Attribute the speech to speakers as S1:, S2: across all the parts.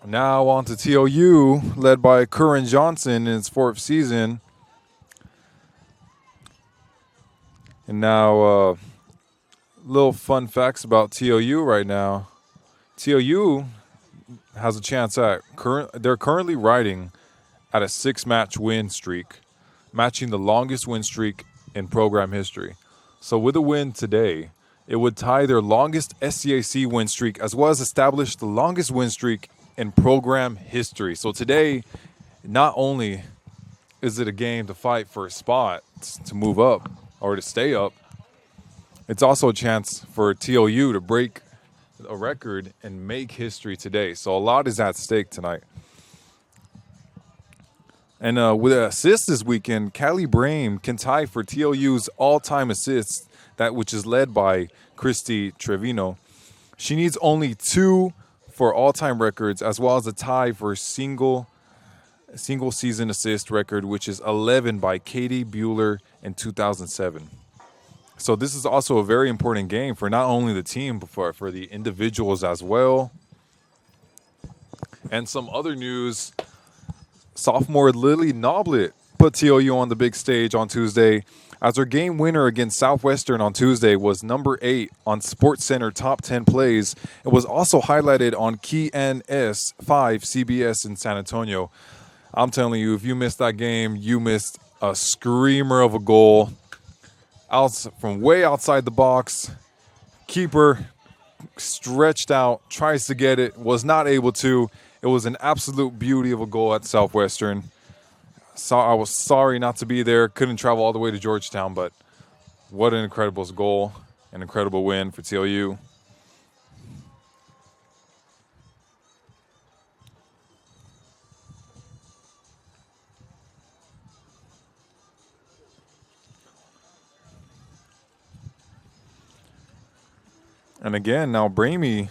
S1: Now on to TLU, led by Curran Johnson in its fourth season. And now, little fun facts about TLU right now. TLU has a chance they're currently riding at a 6-match win streak, matching the longest win streak in program history. So with a win today, it would tie their longest SCAC win streak as well as establish the longest win streak in program history. So today, not only is it a game to fight for a spot to move up or to stay up, it's also a chance for TLU to break a record and make history today. So a lot is at stake tonight. And with assists this weekend, Callie Brame can tie for TLU's all-time assists, that which is led by Christy Trevino. She needs only 2 for all-time records, as well as a tie for single season assist record, which is 11 by Katie Bueller in 2007. So this is also a very important game for not only the team, but for the individuals as well. And some other news. Sophomore Lily Noblet put TLU on the big stage on Tuesday as her game winner against Southwestern on Tuesday was number 8 on SportsCenter Top 10 Plays. It was also highlighted on KNS 5 CBS in San Antonio. I'm telling you, if you missed that game, you missed a screamer of a goal. Out from way outside the box. Keeper stretched out, tries to get it, was not able to. It was an absolute beauty of a goal at Southwestern. So I was sorry not to be there. Couldn't travel all the way to Georgetown, but what an incredible goal. An incredible win for TLU. And again, now Brame,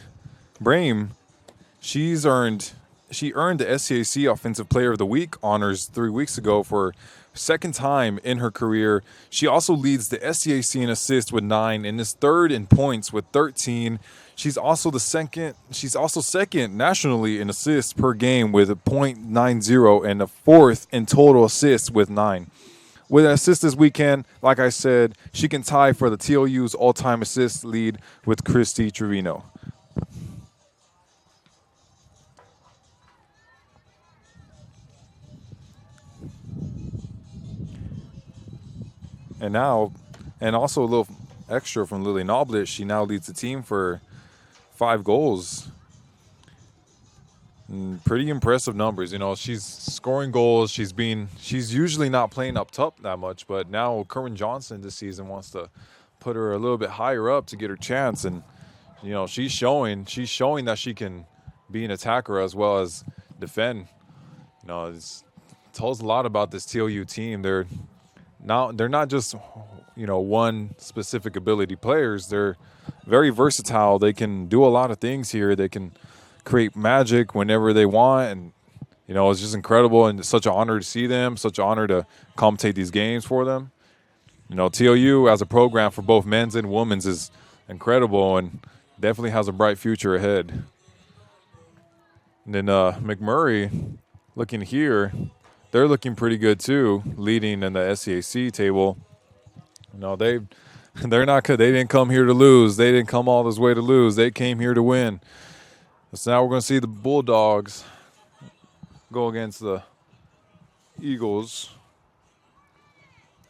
S1: she earned the SCAC Offensive Player of the Week honors 3 weeks ago for second time in her career. She also leads the SCAC in assists with 9 and is third in points with 13. She's also second nationally in assists per game with a .90 and a fourth in total assists with 9. With an assist this weekend, like I said, she can tie for the TLU's all-time assist lead with Christy Trevino. And also a little extra from Lily Noblet, she now leads the team for 5 goals. Pretty impressive numbers. You know, she's scoring goals. She's usually not playing up top that much, but now Curran Johnson this season wants to put her a little bit higher up to get her chance. And, you know, she's showing that she can be an attacker as well as defend. You know, it tells a lot about this TLU team. They're not just, you know, one specific ability players. They're very versatile. They can do a lot of things here. They can create magic whenever they want, and you know, it's just incredible and it's such an honor to see them. Such an honor to commentate these games for them. You know, TLU as a program for both men's and women's is incredible and definitely has a bright future ahead. And then McMurry, looking here, they're looking pretty good too, leading in the SCAC table. You know, they're not good. They didn't come here to lose. They didn't come all this way to lose. They came here to win. So now we're going to see the Bulldogs go against the Eagles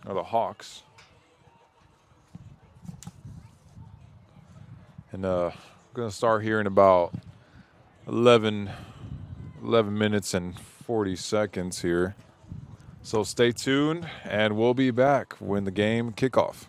S1: or the Hawks. And we're going to start here in about 11 minutes and 40 seconds here. So stay tuned, and we'll be back when the game kickoff.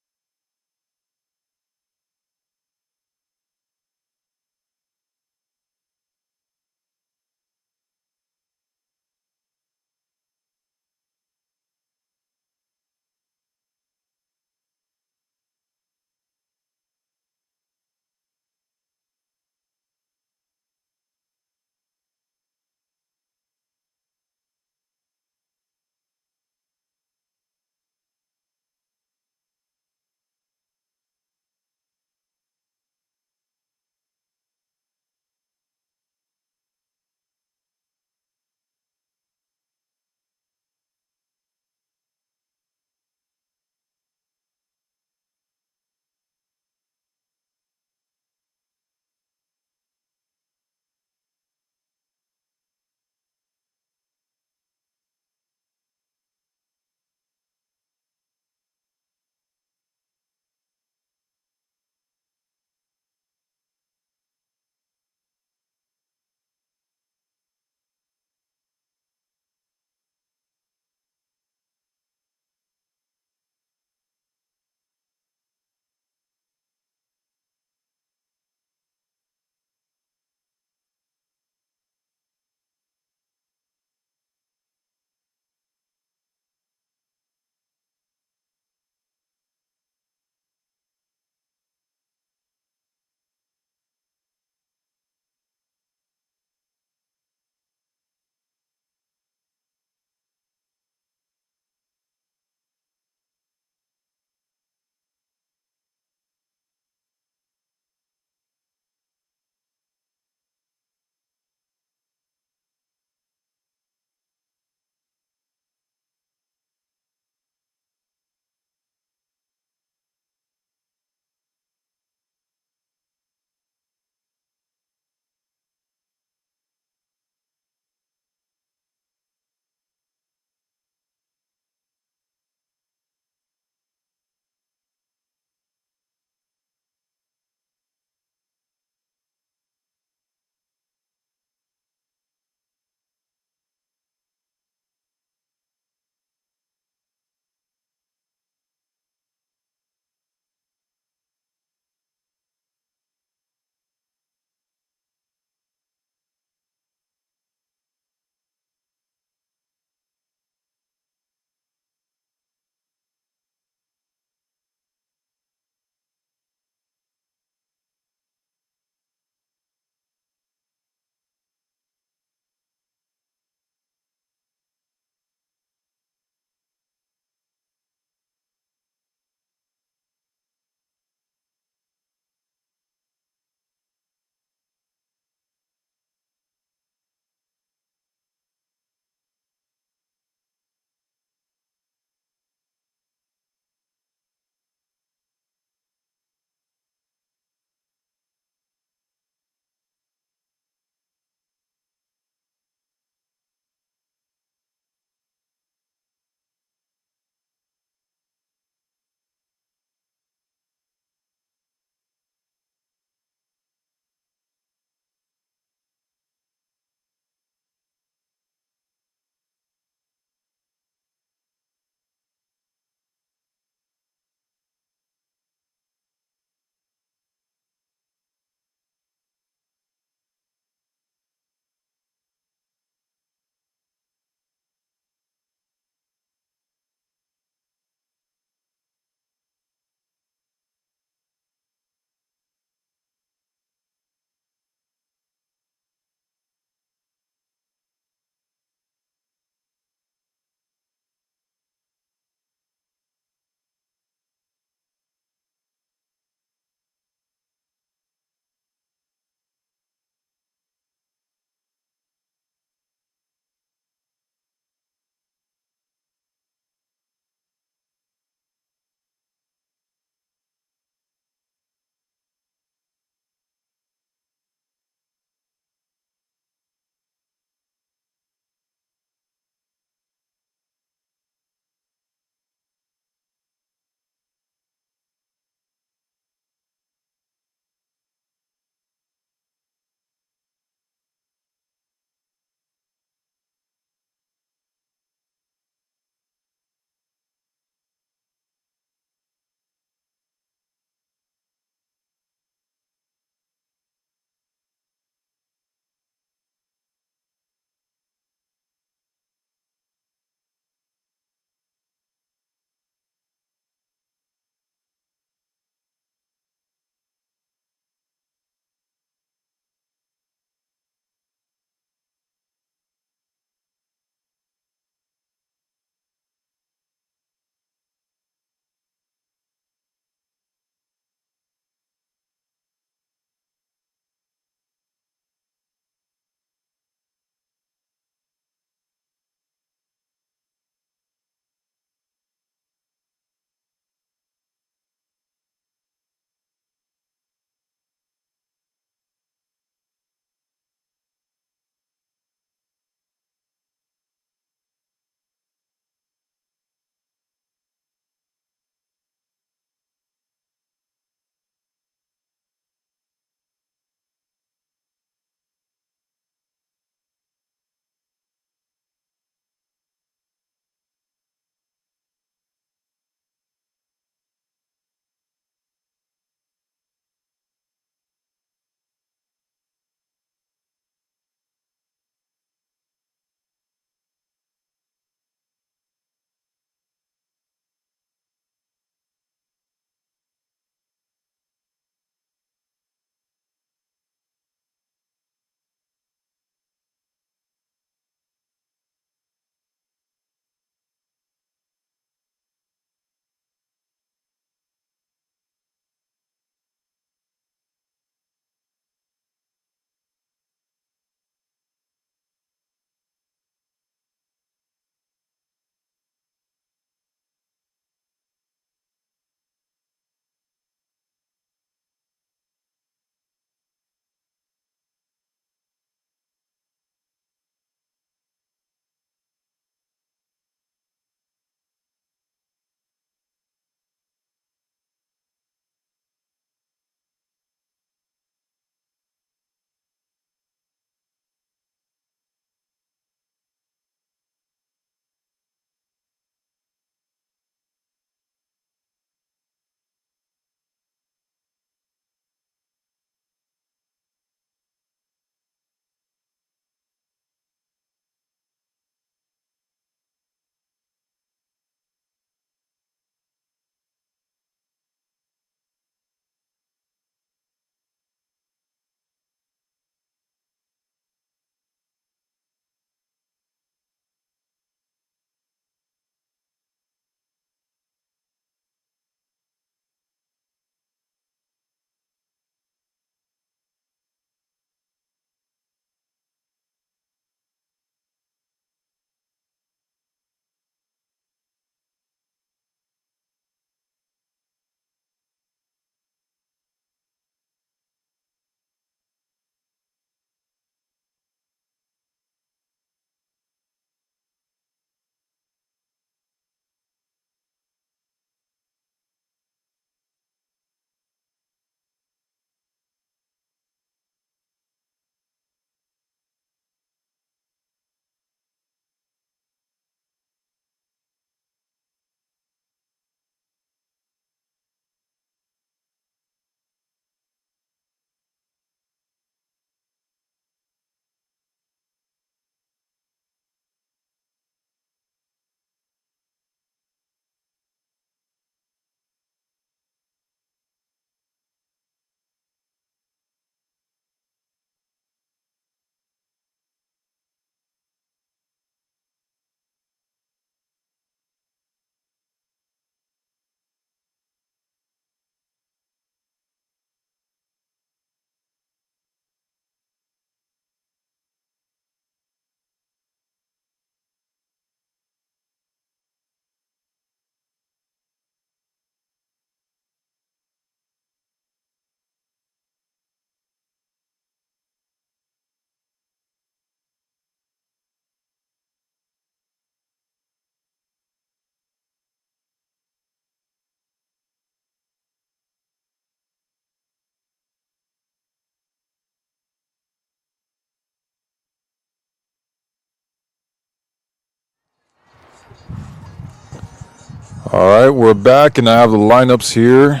S1: All right, we're back, and I have the lineups here.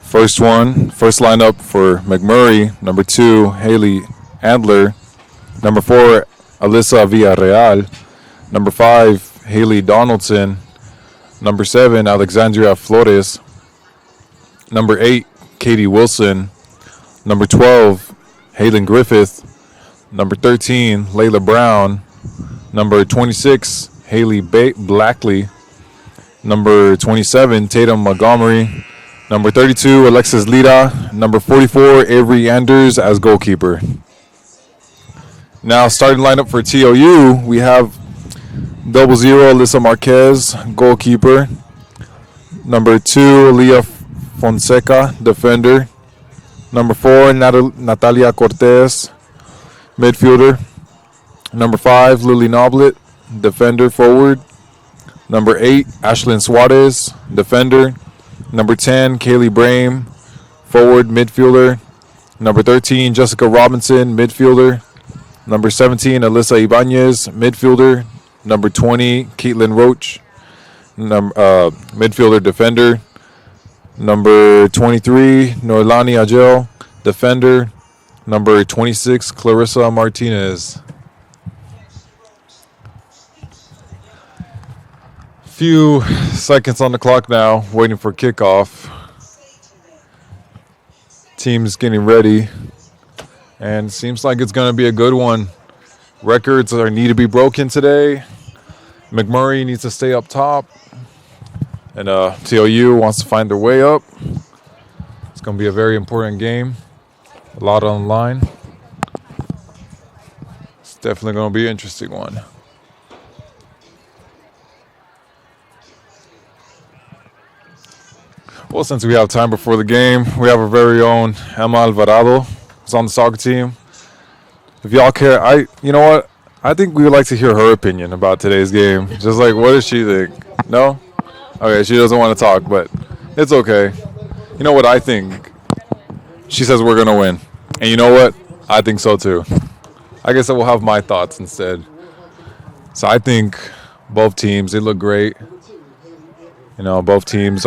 S1: First lineup for McMurry. Number 2, Haley Andler. Number 4, Alyssa Villarreal. Number 5, Haley Donaldson. Number 7, Alexandria Flores. Number 8, Katie Wilson. Number 12, Hayden Griffith. Number 13, Layla Brown. Number 26, Haley Blackley. Number 27, Tatum Montgomery. Number 32, Alexis Lira. Number 44, Avery Anders as goalkeeper. Now, starting lineup for TLU, we have 00, Alyssa Marquez, goalkeeper. Number 2, Leah Fonseca, defender. Number 4, Natalia Cortez, midfielder. Number 5, Lily Noblet, defender, forward. Number 8, Ashlyn Suarez, defender. Number 10, Kaylee Brame, forward, midfielder. Number 13, Jessica Robinson, midfielder. Number 17, Alyssa Ibanez, midfielder. Number 20, Caitlin Roach, midfielder, defender. Number 23, Norlani Agel, defender. Number 26, Clarissa Martinez. Few seconds on the clock now, waiting for kickoff. Team's getting ready, and seems like it's going to be a good one. Records need to be broken today. McMurray needs to stay up top, and TLU wants to find their way up. It's going to be a very important game. A lot on the line. It's definitely going to be an interesting one. Well, since we have time before the game, we have our very own Emma Alvarado, who's on the soccer team. If y'all care, you know what? I think we would like to hear her opinion about today's game. Just like, what does she think? No? Okay, she doesn't want to talk, but it's okay. You know what I think? She says we're going to win. And you know what? I think so too. I guess I will have my thoughts instead. So I think both teams, they look great. You know, both teams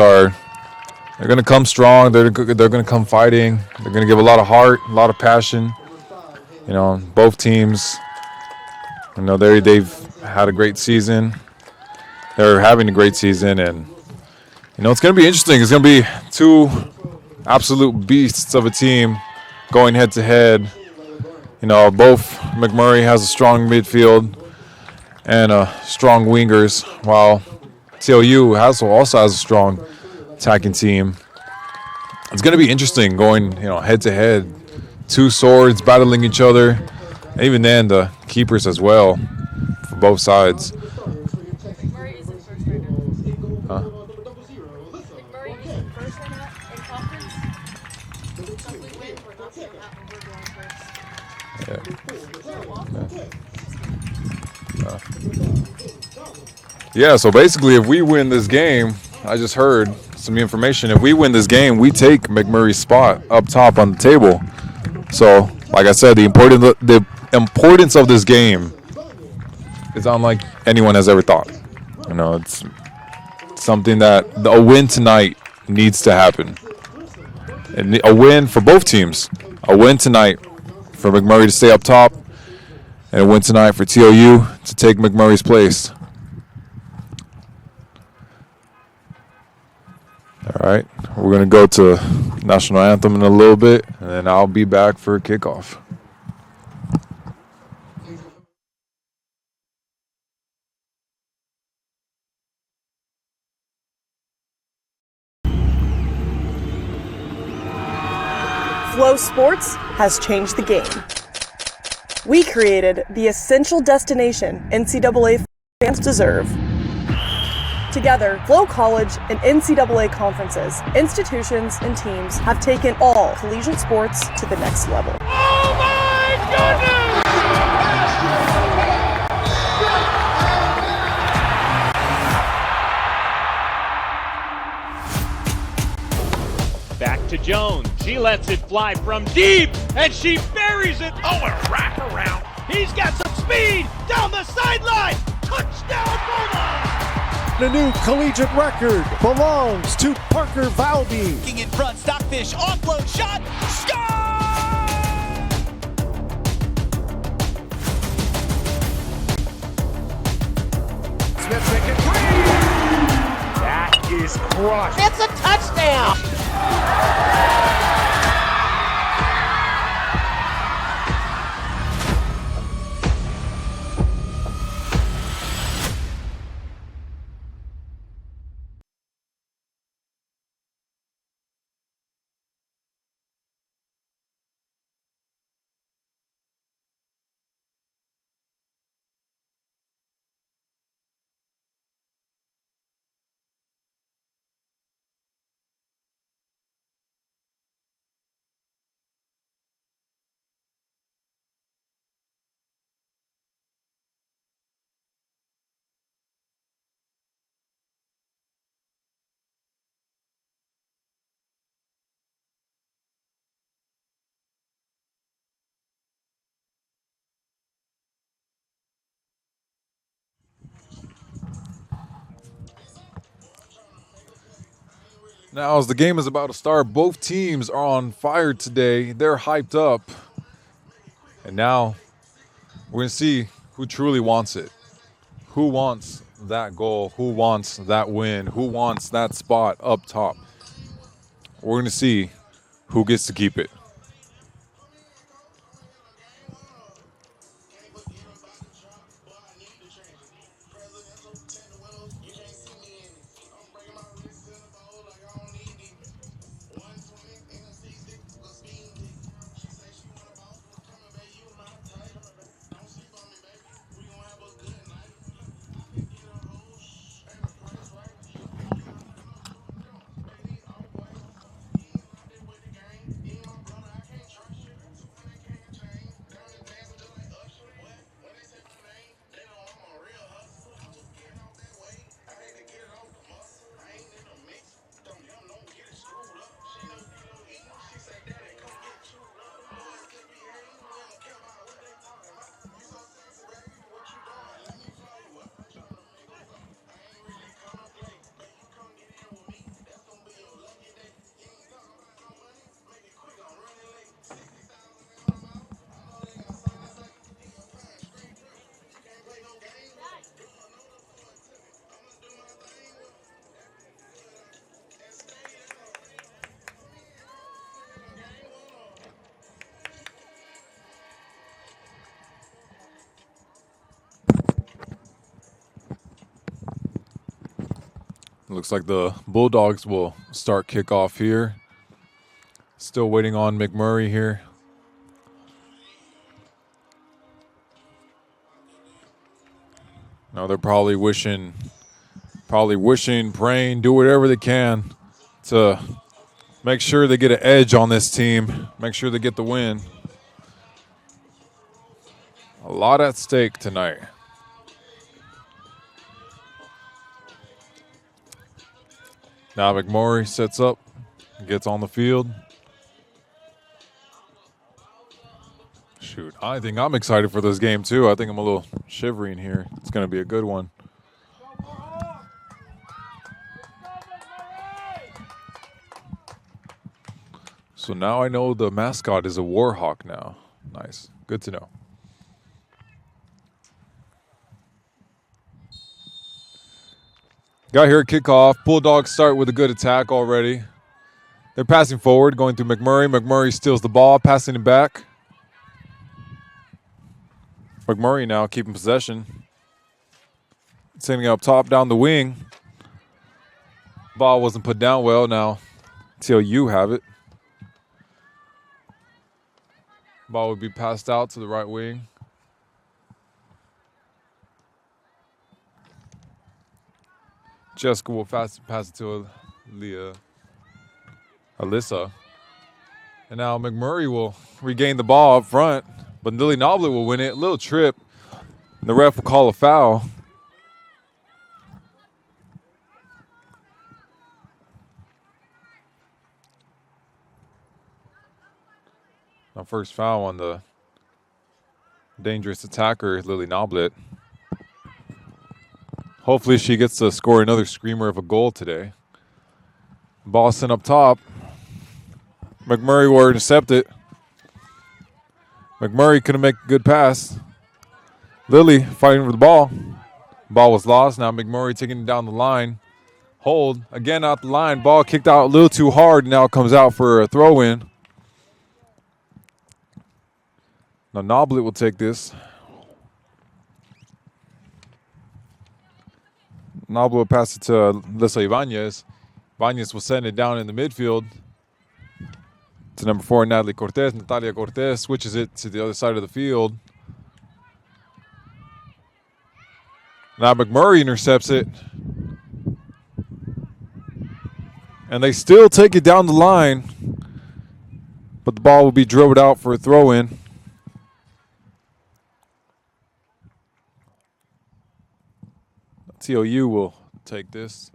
S1: they're going to come strong. They're going to come fighting. They're going to give a lot of heart, a lot of passion. You know, both teams, you know, they've had a great season. They're having a great season, and you know, it's going to be interesting. It's going to be two absolute beasts of a team going head to head. You know, both McMurray has a strong midfield and strong wingers, while TLU also has a strong attacking team. It's going to be interesting going, you know, head to head. Two swords battling each other. And even then, the keepers as well for both sides.
S2: McMurray is in first right now.
S1: Huh?
S2: McMurray is in first right now in conference. So if we win, we're not going to happen. We're going first.
S1: Yeah, so basically if we win this game, I just heard some information. If we win this game, we take McMurray's spot up top on the table. So, like I said, the importance of this game is unlike anyone has ever thought. You know, it's something that a win tonight needs to happen. And a win for both teams. A win tonight for McMurray to stay up top, and a win tonight for TLU to take McMurray's place. All right, we're going to go to National Anthem in a little bit, and then I'll be back for kickoff.
S3: Flow Sports has changed the game. We created the essential destination NCAA fans deserve. Together, Flow College and NCAA conferences, institutions, and teams have taken all collegiate sports to the next level.
S4: Oh my goodness! Back to Jones. She lets it fly from deep, and she buries it. Oh, a wraparound. He's got some speed down the sideline. Touchdown, Bulldogs!
S5: The new collegiate record belongs to Parker Valby.
S6: In front, Stockfish, offload shot, score!
S5: Smith making three. That is crushed.
S6: It's a touchdown!
S1: Now, as the game is about to start, both teams are on fire today. They're hyped up. And now we're going to see who truly wants it. Who wants that goal? Who wants that win? Who wants that spot up top? We're going to see who gets to keep it. Looks like the Bulldogs will start kickoff here. Still waiting on McMurray here. Now they're probably wishing, praying, do whatever they can to make sure they get an edge on this team, make sure they get the win. A lot at stake tonight. Now McMurray sets up, gets on the field. Shoot, I think I'm excited for this game too. I think I'm a little shivery in here. It's going to be a good one. So now I know the mascot is a Warhawk now. Nice. Good to know. Got here at kickoff. Bulldogs start with a good attack already. They're passing forward, going through McMurray. McMurray steals the ball, passing it back. McMurray now keeping possession. Sending it up top, down the wing. Ball wasn't put down well. Now TLU have it. Ball would be passed out to the right wing. Jessica will pass it to Alyssa. And now McMurray will regain the ball up front, but Lily Noblet will win it. Little trip. The ref will call a foul. Now first foul on the dangerous attacker, Lily Noblet. Hopefully she gets to score another screamer of a goal today. Ball sent up top. McMurray will intercept it. McMurray couldn't make a good pass. Lily fighting for the ball. Ball was lost. Now McMurray taking it down the line. Hold. Again out the line. Ball kicked out a little too hard. Now it comes out for a throw-in. Now Noblet will take this. Noblet will pass it to Lisa Ibanez. Ibanez will send it down in the midfield to number 4, Natalia Cortez. Natalia Cortez switches it to the other side of the field. Now McMurray intercepts it. And they still take it down the line. But the ball will be dribbled out for a throw-in. TLU will take this.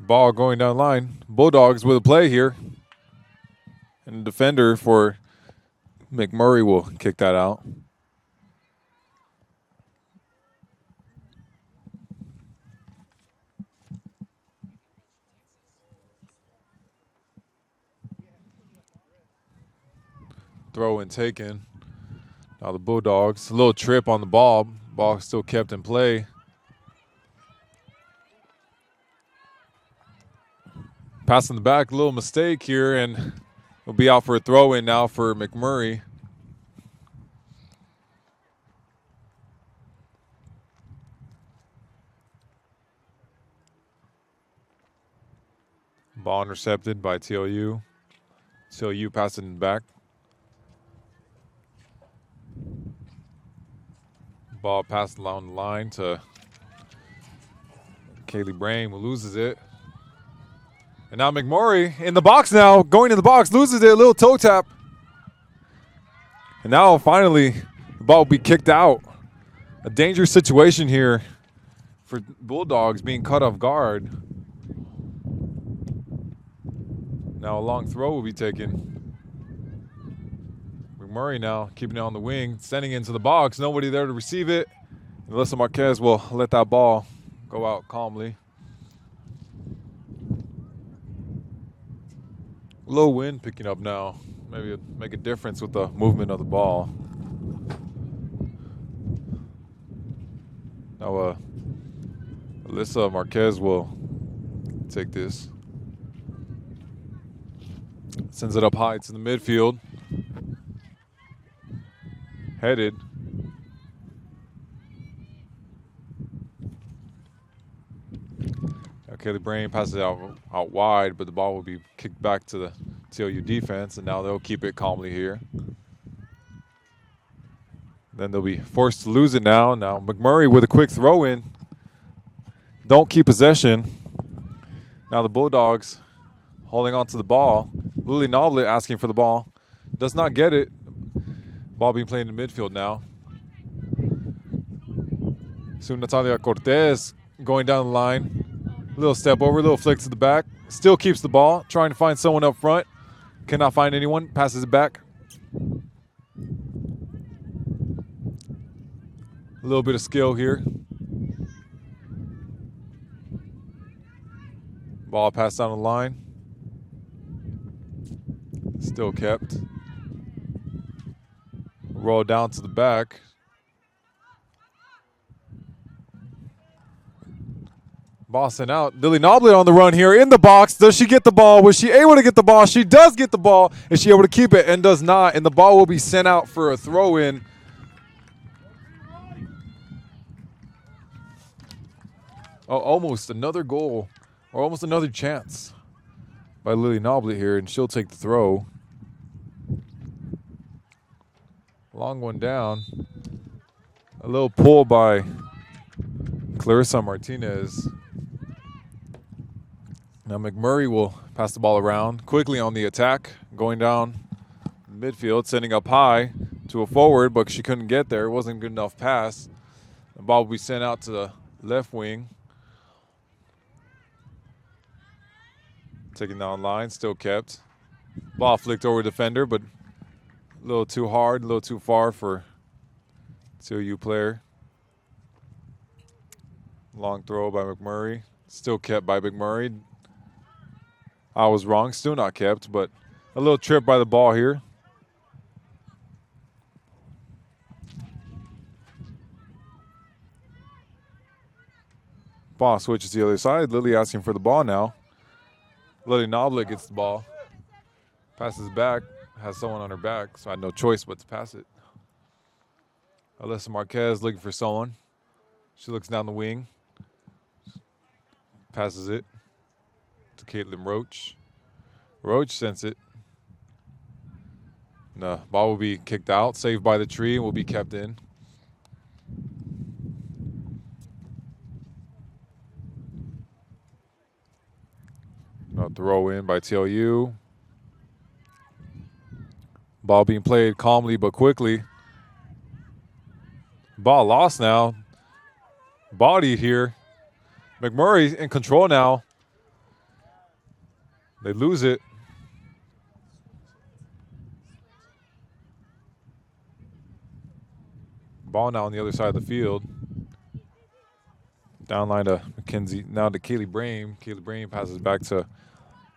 S1: Ball going down the line. Bulldogs with a play here. And the defender for McMurray will kick that out. Throw and taken. Now the Bulldogs. A little trip on the ball. Ball still kept in play. Passing the back, a little mistake here, and we'll be out for a throw-in now for McMurray. Ball intercepted by TLU. TLU passing it back. Ball passed along the line to Kaylee Brame, who loses it. And now McMurray in the box now, going in the box, loses it, a little toe tap. And now finally, the ball will be kicked out. A dangerous situation here for Bulldogs being cut off guard. Now a long throw will be taken. McMurray now keeping it on the wing, sending it into the box. Nobody there to receive it. And Alyssa Marquez will let that ball go out calmly. Low wind picking up now. Maybe it'll make a difference with the movement of the ball. Now Alyssa Marquez will take this. Sends it up high to the midfield. Headed. Kaylee Brame passes it out wide, but the ball will be kicked back to the TLU defense, and now they'll keep it calmly here. Then they'll be forced to lose it now. Now McMurray with a quick throw in. Don't keep possession. Now the Bulldogs holding on to the ball. Lily Noblet asking for the ball. Does not get it. Ball being played in the midfield now. Soon Natalia Cortez going down the line. Little step over, little flick to the back. Still keeps the ball, trying to find someone up front. Cannot find anyone, passes it back. A little bit of skill here. Ball passed down the line. Still kept. Roll down to the back. Ball sent out. Lily Noblet on the run here in the box. Does she get the ball? Was she able to get the ball? She does get the ball. Is she able to keep it? And does not. And the ball will be sent out for a throw-in. Oh, almost another goal, or almost another chance by Lily Noblet here, and she'll take the throw. Long one down. A little pull by Clarissa Martinez. Now McMurray will pass the ball around quickly on the attack, going down midfield, sending up high to a forward, but she couldn't get there. It wasn't a good enough pass. The ball will be sent out to the left wing. Taking down line, still kept. Ball flicked over defender, but a little too hard, a little too far for TLU player. Long throw by McMurray. Still kept by McMurray. I was wrong, still not kept, but a little trip by the ball here. Ball switches to the other side. Lily asking for the ball now. Lily Noblet gets the ball. Passes back. Has someone on her back, so I had no choice but to pass it. Alyssa Marquez looking for someone. She looks down the wing. Passes it to Caitlin Roach. Roach sends it. The ball will be kicked out, saved by the tree, and will be kept in. A throw in by TLU. Ball being played calmly but quickly. Ball lost now. Bodied here. McMurray in control now. They lose it. Ball now on the other side of the field. Downline to McKenzie. Now to Kaylee Brame. Kaylee Brame passes back to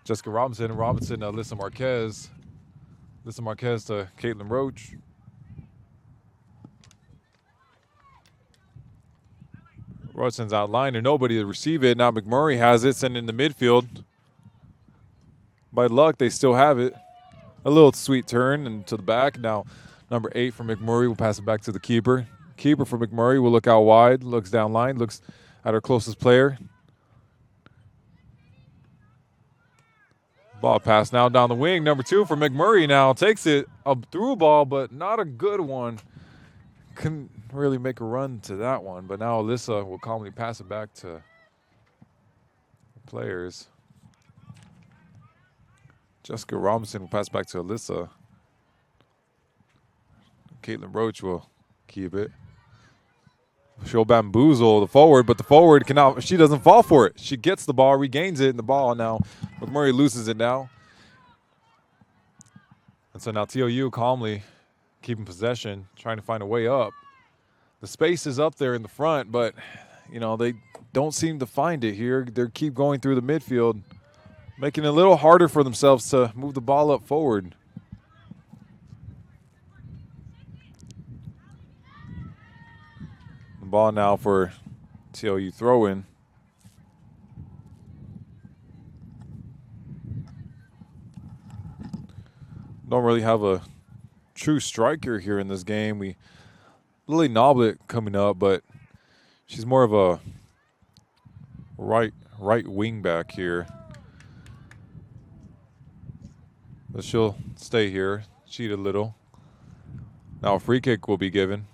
S1: Jessica Robinson. Robinson to Alyssa Marquez. Alyssa Marquez to Caitlin Roach. Roach sends out line to nobody to receive it. Now McMurray has it, sending in the midfield. By luck, they still have it. A little sweet turn and to the back. Now number 8 for McMurray will pass it back to the keeper. Keeper for McMurray will look out wide, looks down line, looks at her closest player. Ball pass now down the wing. Number 2 for McMurray now takes it a through ball, but not a good one. Couldn't really make a run to that one, but now Alyssa will calmly pass it back to the players. Jessica Robinson will pass back to Alyssa. Caitlin Roach will keep it. She'll bamboozle the forward, but the forward cannot. She doesn't fall for it. She gets the ball, regains it, and the ball now. McMurray loses it now. And so now TLU calmly keeping possession, trying to find a way up. The space is up there in the front, but, you know, they don't seem to find it here. They keep going through the midfield, making it a little harder for themselves to move the ball up forward. The ball now for TLU throw-in. Don't really have a true striker here in this game. Lily Noblet coming up, but she's more of a right wing back here. But she'll stay here, cheat a little. Now a free kick will be given.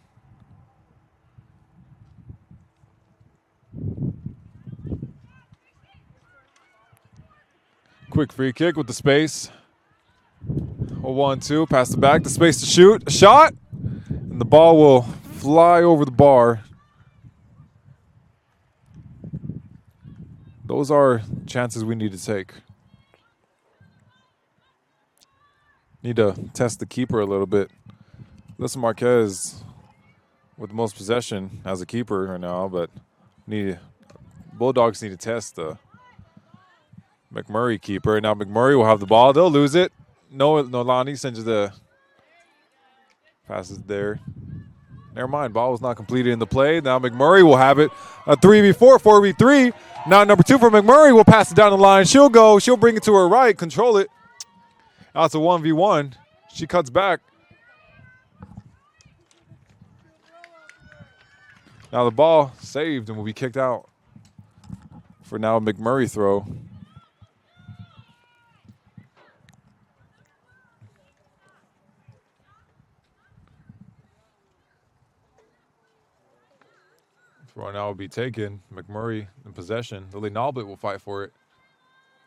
S1: Quick free kick with the space. A 1-2, pass it back, the space to shoot. A shot, and the ball will fly over the bar. Those are chances we need to take. Need to test the keeper a little bit. Alyssa Marquez with the most possession as a keeper right now, but Bulldogs need to test the McMurray keeper. Now McMurray will have the ball. They'll lose it. Nolani sends the passes there. Never mind. Ball was not completed in the play. Now McMurray will have it. A 3v4, 4v3. Now number 2 for McMurray will pass it down the line. She'll go. She'll bring it to her right. Control it. Now it's a 1v1. She cuts back. Now the ball saved and will be kicked out for now a McMurray throw. Throw now will be taken. McMurray in possession. Lily Noblet will fight for it.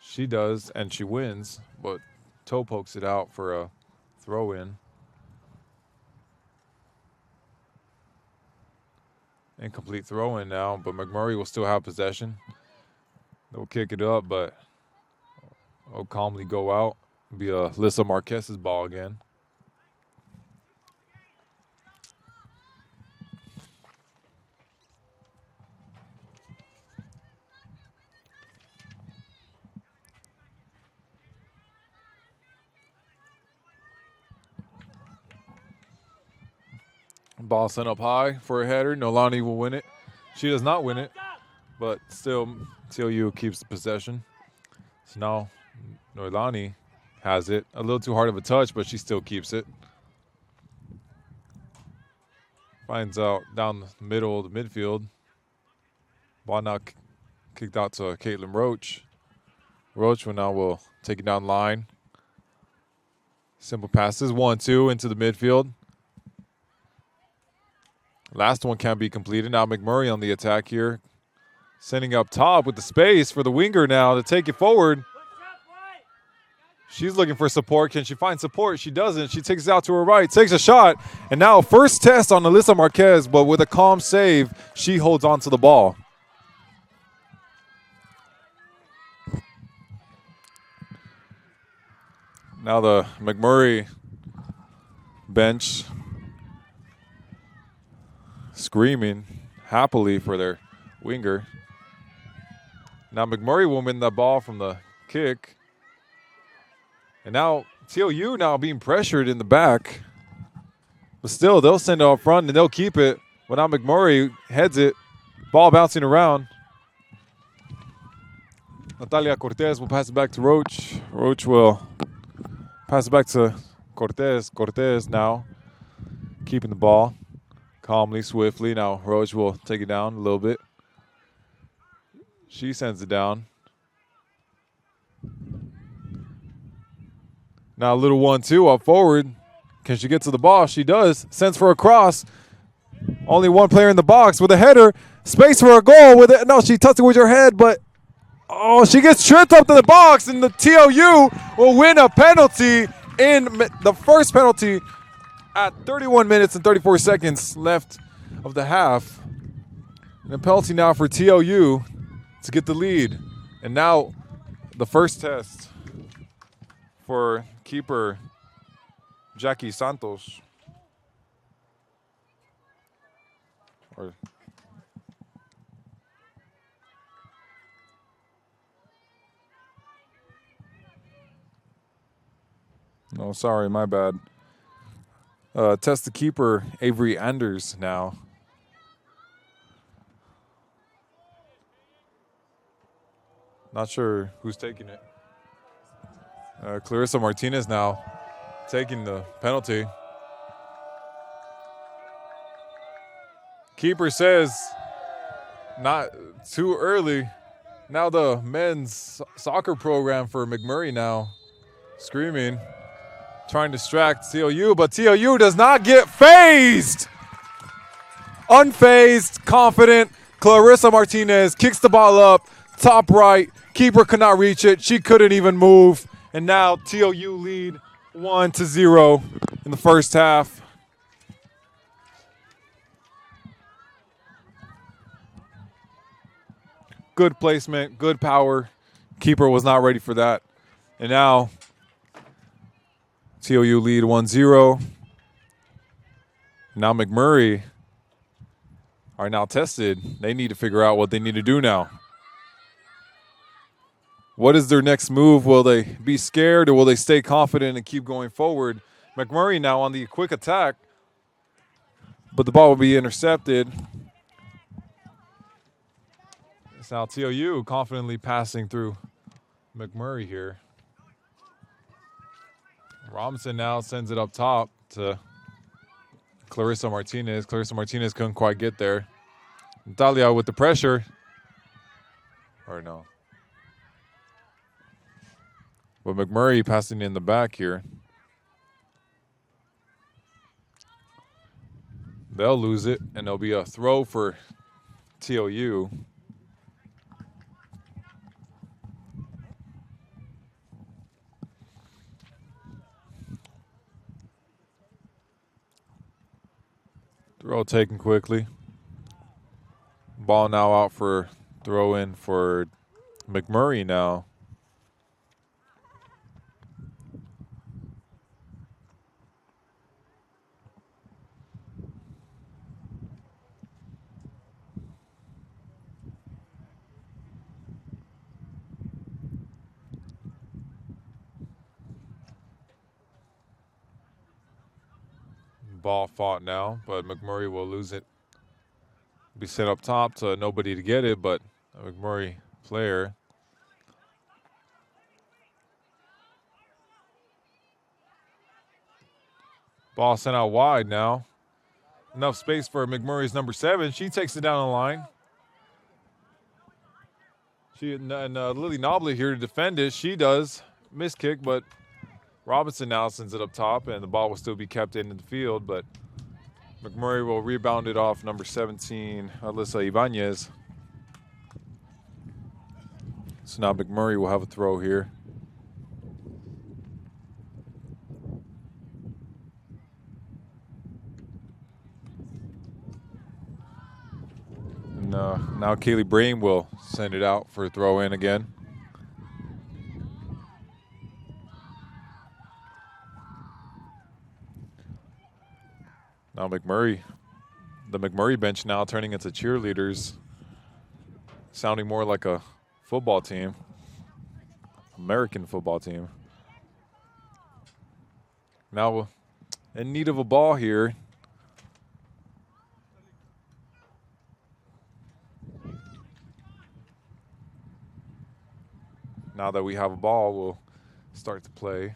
S1: She does, and she wins, but toe pokes it out for a throw in. Incomplete throw in now, but McMurray will still have possession. They'll kick it up, but will calmly go out. It'll be Alyssa Marquez's ball again. Ball sent up high for a header. Nolani will win it. She does not win it, but still TLU keeps the possession. So now Nolani has it. A little too hard of a touch, but she still keeps it. Finds out down the middle of the midfield. Ball now kicked out to Caitlin Roach. Roach will take it down the line. Simple passes, 1-2 into the midfield. Last one can't be completed. Now McMurray on the attack here. Sending up top with the space for the winger now to take it forward. She's looking for support. Can she find support? She doesn't. She takes it out to her right, takes a shot. And now first test on Alyssa Marquez, but with a calm save, she holds on to the ball. Now the McMurray bench screaming happily for their winger. Now McMurray will win the ball from the kick. And now TLU now being pressured in the back. But still, they'll send it up front and they'll keep it. But now McMurray heads it. Ball bouncing around. Natalia Cortez will pass it back to Roach. Roach will pass it back to Cortez. Cortez now keeping the ball. Calmly, swiftly. Now Roach will take it down a little bit. She sends it down. Now a little 1-2 up forward. Can she get to the ball? She does. Sends for a cross. Only one player in the box with a header. Space for a goal with it. No, she touched it with her head, but she gets tripped up to the box, and the TLU will win a penalty in the first penalty at 31 minutes and 34 seconds left of the half. And a penalty now for TLU to get the lead. And now the first test for keeper Jackie Santos. No, sorry, my bad. Test the keeper, Avery Anders now. Not sure who's taking it. Clarissa Martinez now taking the penalty. Keeper says not too early. Now the men's soccer program for McMurray now screaming, trying to distract TLU, but TLU does not get phased. Unfazed, confident. Clarissa Martinez kicks the ball up, top right. Keeper could not reach it. She couldn't even move. And now TLU lead 1-0 in the first half. Good placement, good power. Keeper was not ready for that. And now TLU lead 1-0. Now McMurray are now tested. They need to figure out what they need to do now. What is their next move? Will they be scared or will they stay confident and keep going forward? McMurray now on the quick attack, but the ball will be intercepted. It's now TLU confidently passing through McMurray here. Robinson now sends it up top to Clarissa Martinez. Clarissa Martinez couldn't quite get there. Natalia with the pressure. Or no. But McMurray passing in the back here. They'll lose it, and there'll be a throw for TLU. Throw taken quickly. Ball now out for throw in for McMurray now. Ball fought now, but McMurray will lose it. Be set up top to nobody to get it, but a McMurray player. Ball sent out wide now. Enough space for McMurray's number 7. She takes it down the line. Lily Nobley here to defend it. She does. Miss kick, but Robinson now sends it up top, and the ball will still be kept in the field, but McMurray will rebound it off number 17, Alyssa Ibanez. So now McMurray will have a throw here. And now Kaylee Brame will send it out for a throw in again. Now McMurray, the McMurray bench now turning into cheerleaders, sounding more like a football team, American football team. Now in need of a ball here. Now that we have a ball, we'll start to play.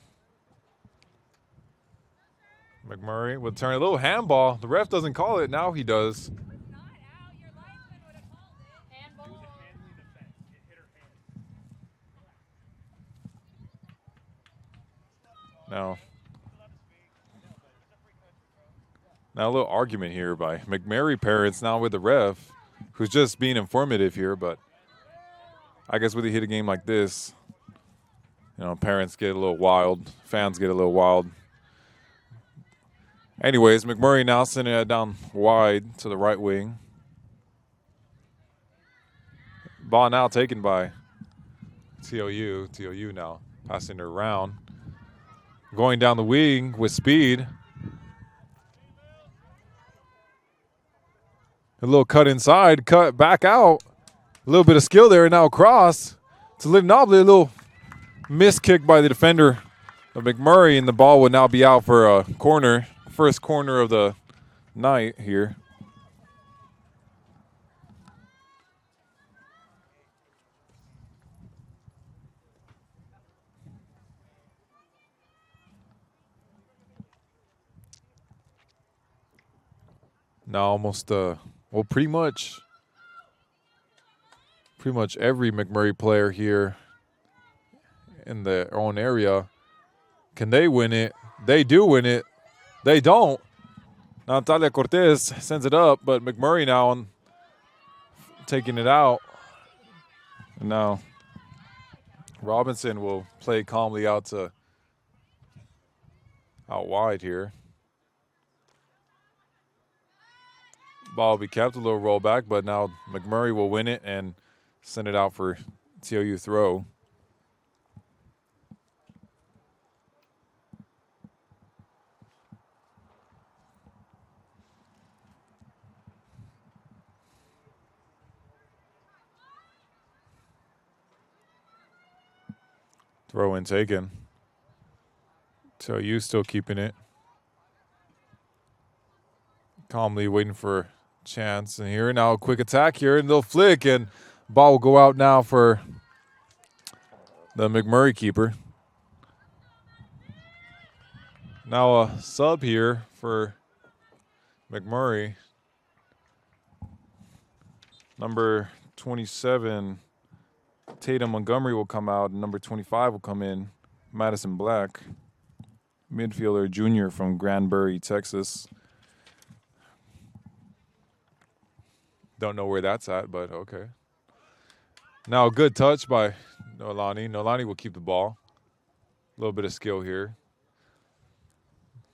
S1: McMurray will turn a little handball. The ref doesn't call it. Now he does. Now a little argument here by McMurray parents now with the ref, who's just being informative here, but I guess when you hit a game like this, you know, parents get a little wild, fans get a little wild. Anyways, McMurray now sending it down wide to the right wing. Ball now taken by TLU. TLU now passing it around. Going down the wing with speed. A little cut inside, cut back out. A little bit of skill there, and now across to Liv Nobley. A little miss kick by the defender of McMurray, and the ball would now be out for a corner. First corner of the night here. Now almost, pretty much every McMurray player here in their own area, can they win it? They do win it. They don't. Now Natalia Cortez sends it up, but McMurray now taking it out. And now Robinson will play calmly out wide here. Ball will be kept, a little rollback, but now McMurray will win it and send it out for TLU throw. Throw in taken. TLU still keeping it. Calmly waiting for chance. And here now a quick attack here, and they'll flick, and ball will go out now for the McMurray keeper. Now a sub here for McMurray. Number 27, Tatum Montgomery will come out, and number 25 will come in, Madison Black, midfielder junior from Granbury, Texas. Don't know where that's at, but okay. Now a good touch by Nolani. Nolani will keep the ball. A little bit of skill here.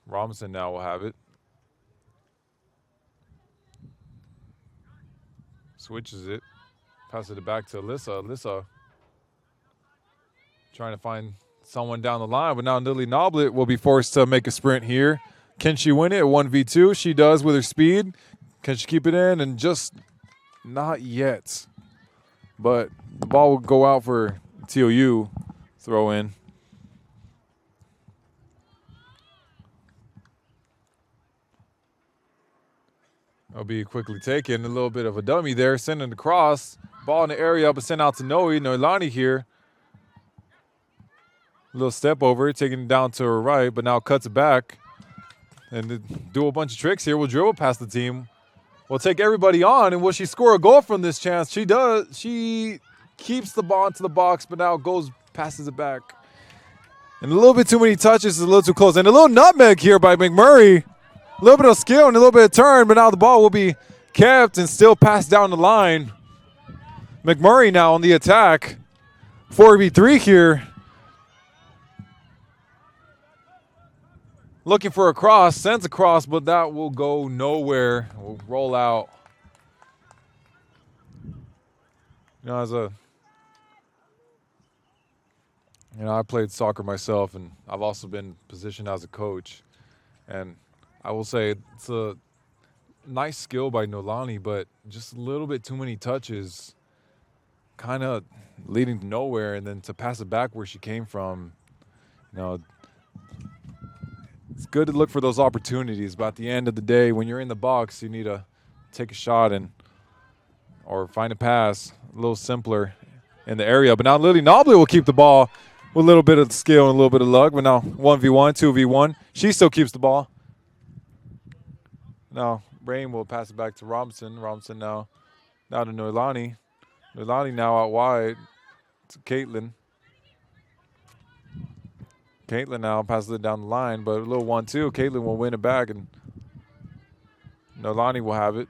S1: Robinson now will have it. Switches it. Passes it back to Alyssa. Alyssa trying to find someone down the line, but now Lily Noblet will be forced to make a sprint here. Can she win it? 1v2. She does with her speed. Can she keep it in? And just not yet. But the ball will go out for TLU. Throw in. It'll be quickly taken. A little bit of a dummy there. Sending it across. Ball in the area, but sent out to Noelani here. A little step over, taking it down to her right, but now cuts it back. And do a bunch of tricks here. We'll dribble past the team. We'll take everybody on, and will she score a goal from this chance? She does. She keeps the ball into the box, but now passes it back. And a little bit too many touches, a little too close. And a little nutmeg here by McMurray. A little bit of skill and a little bit of turn, but now the ball will be kept and still passed down the line. McMurray now on the attack. 4v3 here. Looking for a cross, sends a cross, but that will go nowhere. We'll roll out. I played soccer myself, and I've also been positioned as a coach. And I will say it's a nice skill by Nolani, but just a little bit too many touches, kind of leading to nowhere, and then to pass it back where she came from, it's good to look for those opportunities, but at the end of the day, when you're in the box, you need to take a shot or find a pass a little simpler in the area. But now Lily Noblet will keep the ball with a little bit of skill and a little bit of luck. But now 1v1, 2v1. She still keeps the ball. Now Brain will pass it back to Robinson. Robinson now to Noelani. Noelani now out wide to Caitlin. Caitlin now passes it down the line, but a little 1-2. Caitlin will win it back, and Noelani will have it.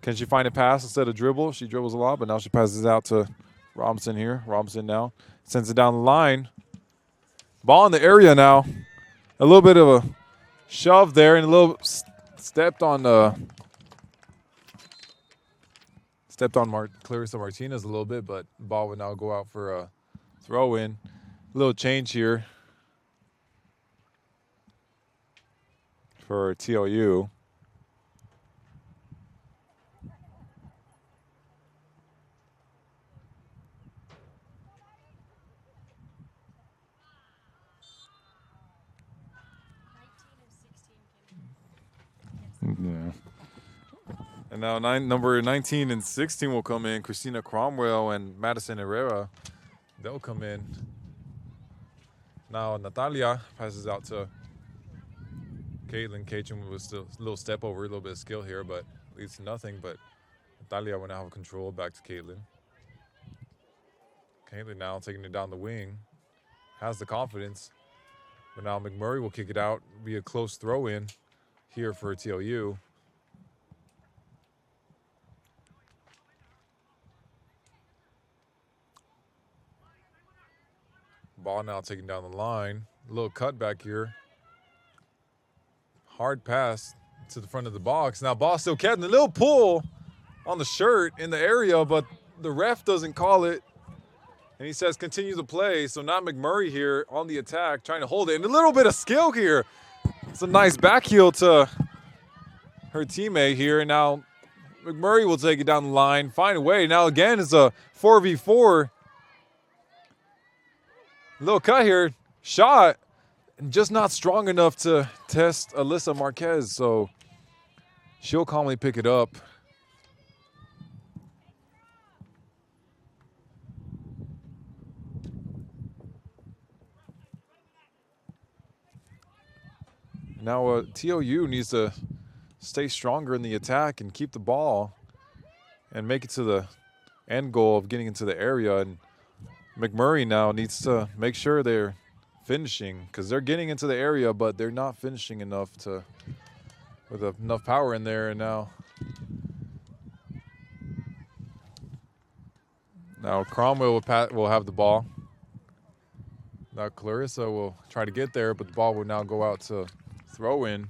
S1: Can she find a pass instead of dribble? She dribbles a lot, but now she passes it out to Robinson here. Robinson now sends it down the line. Ball in the area now. A little bit of a shove there, and a little stepped on Clarissa Martinez a little bit, but the ball would now go out for a throw in. A little change here for TLU. Yeah. And now number 19 and 16 will come in. Christina Cromwell and Madison Herrera. They'll come in. Now Natalia passes out to Caitlin. Caitlin was still a little step over, a little bit of skill here, but leads to nothing. But Natalia will now have control back to Caitlin. Caitlin now taking it down the wing. Has the confidence. But now McMurray will kick it out. Be a close throw in here for TLU. Ball now taken down the line. A little cut back here. Hard pass to the front of the box. Now ball still kept. A little pull on the shirt in the area, but the ref doesn't call it. And he says continue the play. So now McMurray here on the attack, trying to hold it. And a little bit of skill here. It's a nice back heel to her teammate here. And now McMurray will take it down the line, find a way. Now again, it's a 4v4. Little cut here, shot, and just not strong enough to test Alyssa Marquez, so she'll calmly pick it up. Now TLU needs to stay stronger in the attack and keep the ball and make it to the end goal of getting into the area. And McMurray now needs to make sure they're finishing, because they're getting into the area, but they're not finishing enough with enough power in there. And now Cromwell will have the ball. Now Clarissa will try to get there, but the ball will now go out to throw in.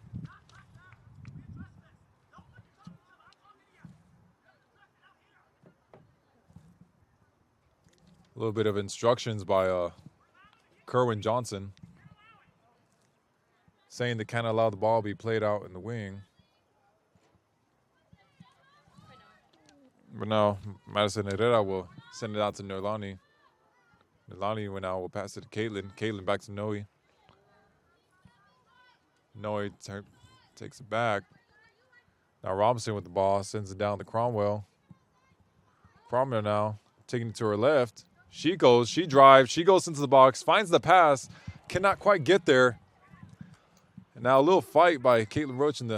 S1: little bit of instructions by Kerwin Johnson saying they can't allow the ball to be played out in the wing. But now Madison Herrera will send it out to Nerlani. Nerlani now will pass it to Caitlin. Caitlin back to Noe. Noe takes it back. Now Robinson with the ball, sends it down to Cromwell. Cromwell now taking it to her left. She drives, she goes into the box, finds the pass, cannot quite get there. And now a little fight by Caitlin Roach, and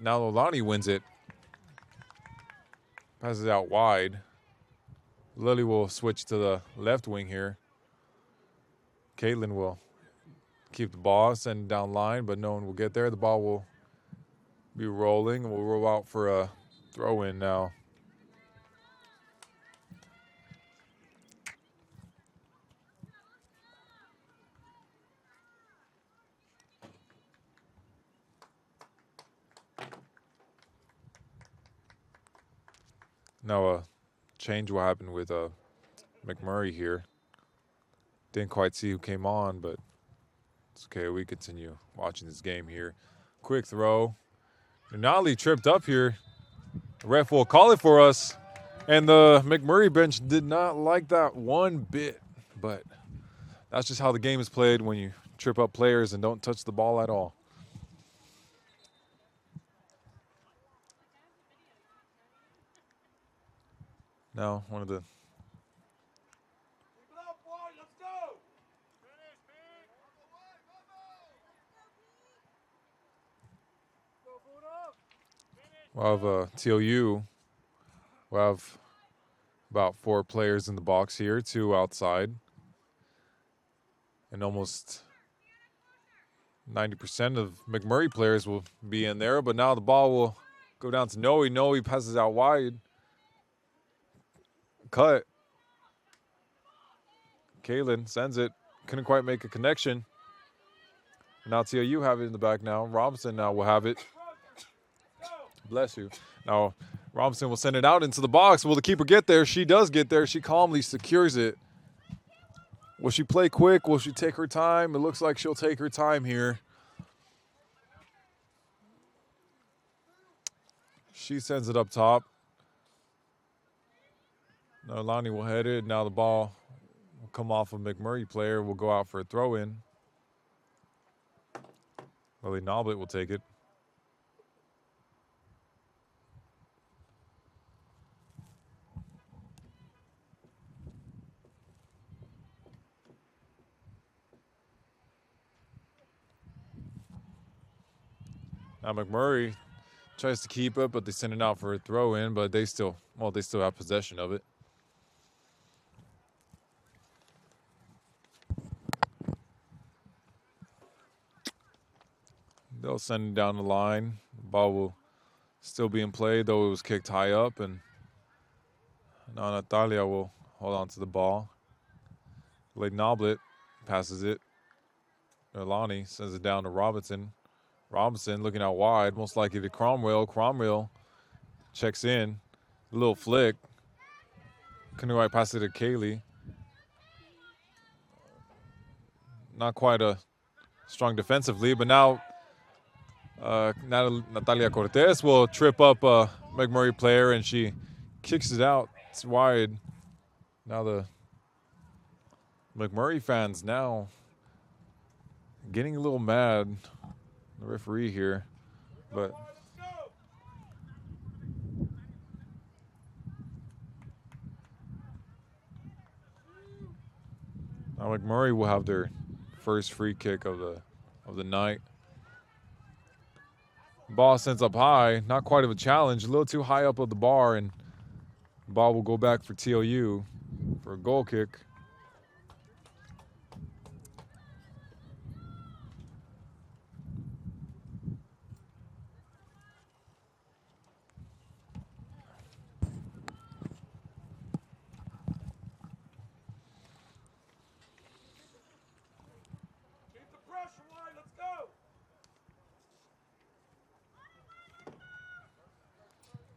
S1: now Nerlani wins it. Passes out wide. Lily will switch to the left wing here. Caitlin will keep the ball, send it down line, but no one will get there. The ball will be rolling, and we'll roll out for a throw-in now. Now a change will happen with McMurray here. Didn't quite see who came on, but it's okay. We continue watching this game here. Quick throw. Denali tripped up here. The ref will call it for us. And the McMurray bench did not like that one bit. But that's just how the game is played when you trip up players and don't touch the ball at all. Now, one of the we'll have TLU. We'll have about 4 players in the box here, 2 outside. And almost 90% of McMurray players will be in there. But now the ball will go down to Noe. Noe passes out wide. Cut. Kaylin sends it. Couldn't quite make a connection. Now TLU have it in the back now. Robinson now will have it. Bless you. Now Robinson will send it out into the box. Will the keeper get there? She does get there. She calmly secures it. Will she play quick? Will she take her time? It looks like she'll take her time here. She sends it up top. Now Lonnie will head it. Now the ball will come off a McMurray player. Will go out for a throw-in. Lily Noblet will take it. Now McMurray tries to keep it, but they send it out for a throw-in, but they still have possession of it. They'll send it down the line. The ball will still be in play, though it was kicked high up, and now Natalia will hold on to the ball. Lady Noblet passes it. Erlani sends it down to Robinson. Robinson looking out wide, most likely to Cromwell. Cromwell checks in. A little flick. Couldn't quite pass it to Kaylee. Not quite a strong defensively, but now Natalia Cortez will trip up a McMurray player, and she kicks it out. It's wide. Now the McMurray fans now getting a little mad. The referee here, but now McMurray will have their first free kick of the night. Ball sends up high, not quite of a challenge, a little too high up of the bar, and the ball will go back for TLU for a goal kick.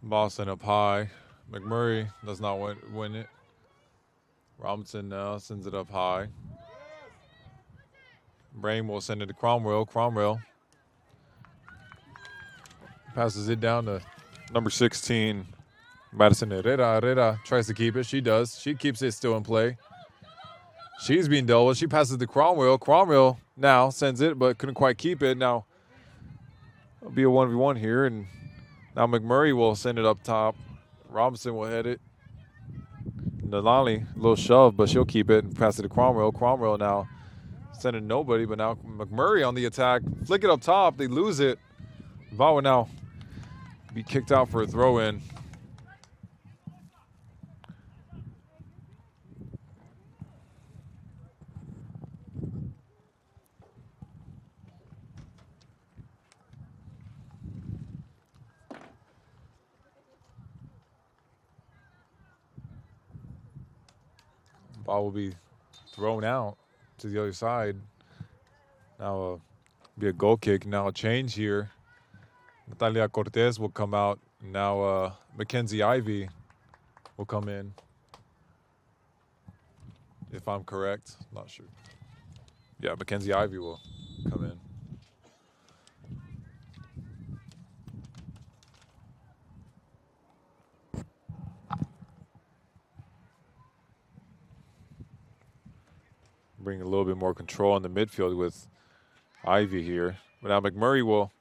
S1: Ball sent up high. McMurray does not win it. Robinson now sends it up high. Brain will send it to Cromwell. Cromwell passes it down to number 16, Madison Herrera. Herrera tries to keep it. She does. She keeps it still in play. She's being dealt with. She passes to Cromwell. Cromwell now sends it, but couldn't quite keep it. Now it'll be a 1v1 here, and now McMurray will send it up top. Robinson will head it. Nalani, a little shove, but she'll keep it and pass it to Cromwell. Cromwell now sending nobody, but now McMurray on the attack. Flick it up top. They lose it. Ball will now be kicked out for a throw-in. Ball will be thrown out to the other side. Now be a goal kick. Now a change here. Natalia Cortez will come out. Now Mackenzie Ivy will come in. If I'm correct, not sure. Yeah, Mackenzie Ivy will come in. Bring a little bit more control in the midfield with Ivy here. But now McMurray will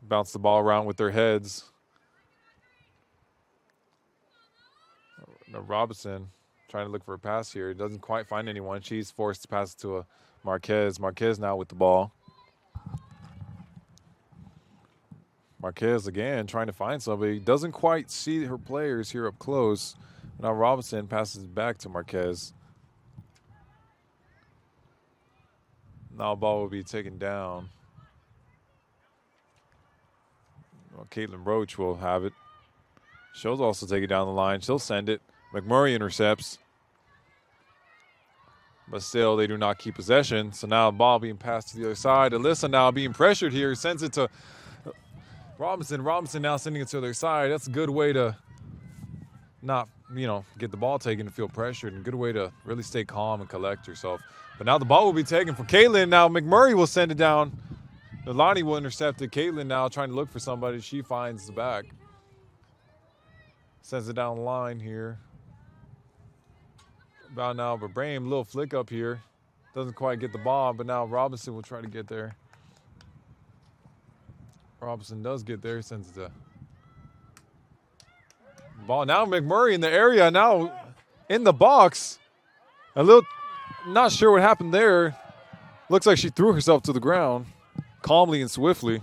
S1: bounce the ball around with their heads. Now Robinson trying to look for a pass here. Doesn't quite find anyone. She's forced to pass it to a Marquez. Marquez now with the ball. Marquez again trying to find somebody. Doesn't quite see her players here up close. Now Robinson passes it back to Marquez. Now ball will be taken down. Well, Caitlin Roach will have it. She'll also take it down the line. She'll send it. McMurray intercepts. But still, they do not keep possession. So now the ball being passed to the other side. Alyssa now being pressured here. Sends it to Robinson. Robinson now sending it to the other side. That's a good way to not, get the ball taken and feel pressured. And a good way to really stay calm and collect yourself. But now the ball will be taken from Caitlin. Now McMurray will send it down. Nalani will intercept it. Caitlin now trying to look for somebody. She finds the back. Sends it down the line here. About now, but Brahim, little flick up here. Doesn't quite get the ball, but now Robinson will try to get there. Robinson does get there, sends it to ball. Now McMurray in the area, now in the box. Not sure what happened there. Looks like she threw herself to the ground calmly and swiftly.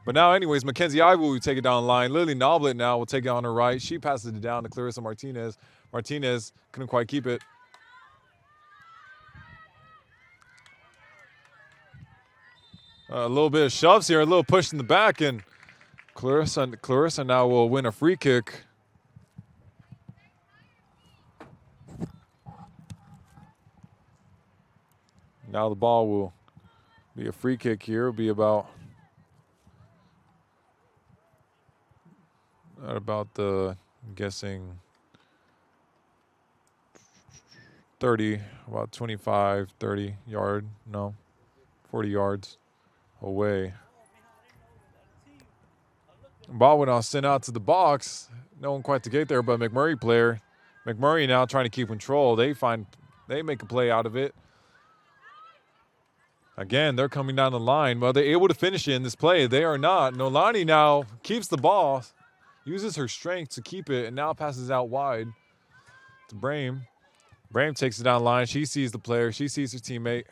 S1: But now anyways, Mackenzie Ivy will take it down the line. Lily Noblet now will take it on her right. She passes it down to Clarissa Martinez. Martinez couldn't quite keep it. A little bit of shoves here, a little push in the back, and Clarissa now will win a free kick. Now the ball will be a free kick here. It'll be about I'm guessing 30, about 25, 30 yard, no, 40 yards away. Ball went off, sent out to the box. No one quite to get there, but McMurray player. McMurray now trying to keep control. They make a play out of it. Again, they're coming down the line. Well, they're able to finish it in this play. They are not. Nolani now keeps the ball, uses her strength to keep it, and now passes out wide to Brahim. Brahim takes it down the line. She sees the player. She sees her teammate.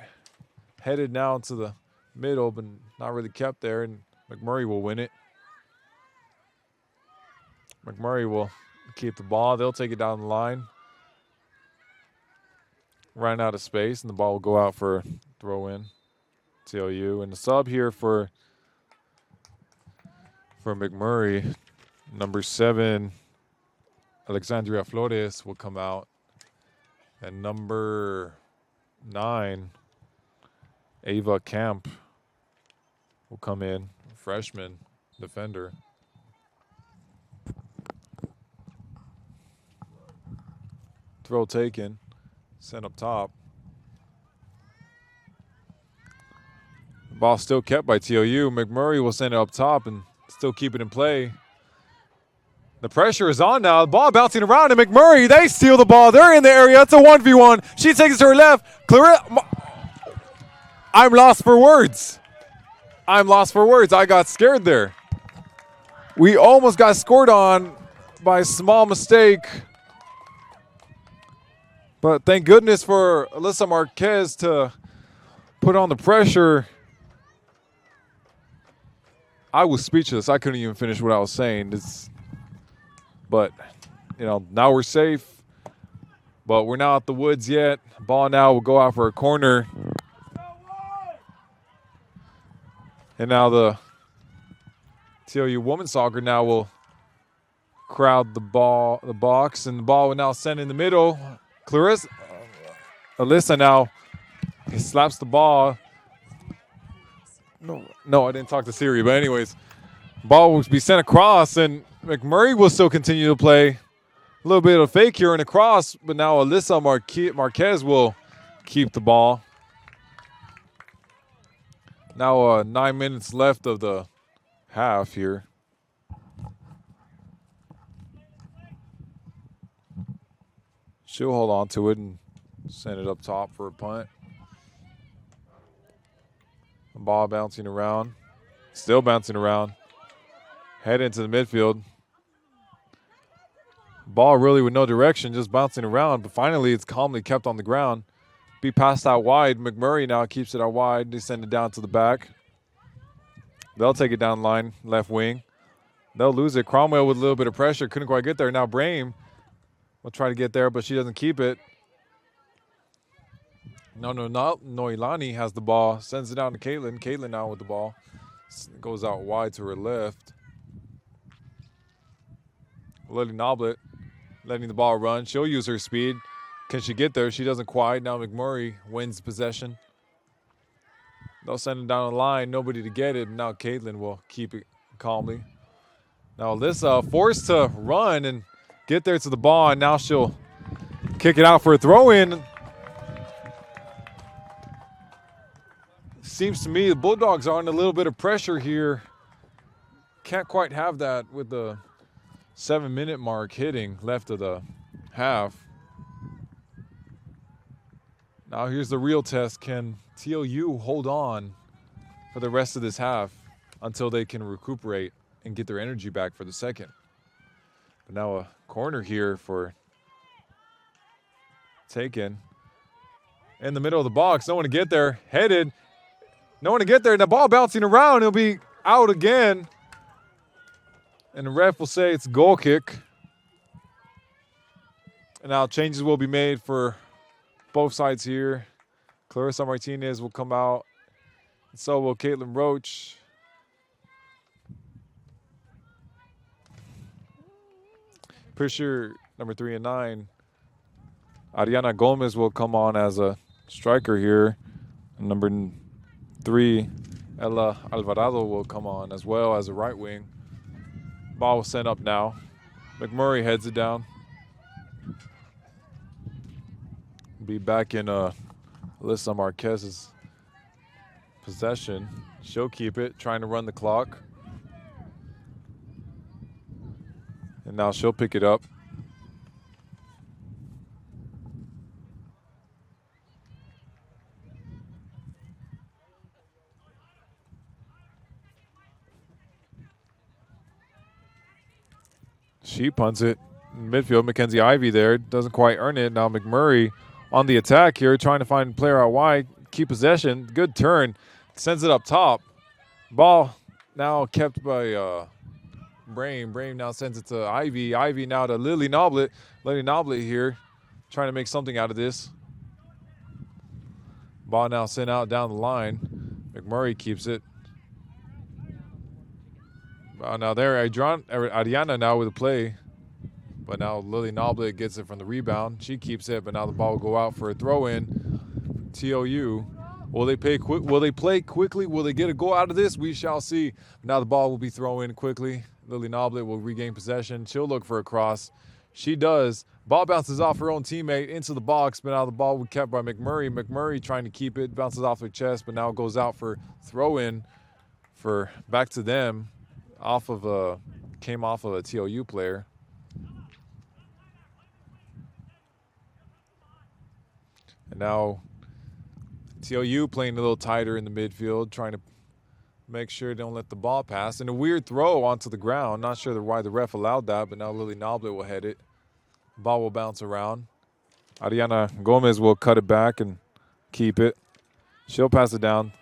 S1: Headed now to the middle, but not really kept there, and McMurray will win it. McMurray will keep the ball. They'll take it down the line. Running out of space, and the ball will go out for a throw-in. TLU. And the sub here for McMurray, number 7, Alexandria Flores will come out. And number 9, Ava Camp will come in, freshman defender. Throw taken. Sent up top. Ball still kept by TLU. McMurray will send it up top and still keep it in play. The pressure is on now. The ball bouncing around, and McMurray, they steal the ball. They're in the area. It's a 1v1. She takes it to her left. I'm lost for words. I got scared there. We almost got scored on by a small mistake. But thank goodness for Alyssa Marquez to put on the pressure. I was speechless. I couldn't even finish what I was saying. But, now we're safe. But we're not out the woods yet. Ball now will go out for a corner. And now the TLU women's soccer now will crowd the box, and the ball will now send in the middle. Alyssa now slaps the ball. No, I didn't talk to Siri, but anyways, ball will be sent across, and McMurray will still continue to play. A little bit of fake here and across, but now Alyssa Marquez will keep the ball. Now 9 minutes left of the half here. She'll hold on to it and send it up top for a punt. The ball bouncing around. Still bouncing around. Head into the midfield. Ball really with no direction, just bouncing around, but finally it's calmly kept on the ground. Be passed out wide. McMurray now keeps it out wide. They send it down to the back. They'll take it down the line, left wing. They'll lose it. Cromwell with a little bit of pressure. Couldn't quite get there. Now Brame will try to get there, but she doesn't keep it. Noilani has the ball. Sends it down to Caitlin. Caitlin now with the ball. Goes out wide to her left. Lily Noblet letting the ball run. She'll use her speed. Can she get there? She doesn't quite. Now McMurray wins possession. They'll send it down the line. Nobody to get it. Now Caitlin will keep it calmly. Now Alyssa forced to run and get there to the ball, and now she'll kick it out for a throw-in. Seems to me the Bulldogs are under a little bit of pressure here. Can't quite have that with the 7-minute mark hitting left of the half. Now here's the real test. Can TLU hold on for the rest of this half until they can recuperate and get their energy back for the second? But now a corner here for taken. In the middle of the box. No one to get there. Headed. No one to get there. And the ball bouncing around. It'll be out again. And the ref will say it's a goal kick. And now changes will be made for both sides here. Clarissa Martinez will come out. And so will Caitlin Roach. Pretty sure number 3 and 9. Ariana Gomez will come on as a striker here. And number 3, Ella Alvarado will come on as well as a right wing. Ball was sent up now. McMurray heads it down. Be back in Alyssa Marquez's possession. She'll keep it, trying to run the clock. And now she'll pick it up. She punts it in midfield. Mackenzie Ivey there. Doesn't quite earn it. Now McMurray on the attack here, trying to find a player out wide. Keep possession. Good turn. Sends it up top. Ball now kept by Brame. Brame now sends it to Ivy. Ivy now to Lily Noblet. Lily Noblet here, trying to make something out of this. Ball now sent out down the line. McMurray keeps it. Now there, Ariana now with the play. But now Lily Noblet gets it from the rebound. She keeps it, but now the ball will go out for a throw-in. TLU. Will they play quickly? Will they get a goal out of this? We shall see. Now the ball will be thrown in quickly. Lily Noblet will regain possession. She'll look for a cross. She does, Ball bounces off her own teammate into the box, but now the ball was kept by McMurray. McMurray trying to keep it, bounces off her chest, but now goes out for throw-in for back to them. Came off of a TLU player. And now TLU playing a little tighter in the midfield, trying to make sure they don't let the ball pass. And a weird throw onto the ground. Not sure why the ref allowed that, but now Lily Noblet will head it. Ball will bounce around. Ariana Gomez will cut it back and keep it. She'll pass it down.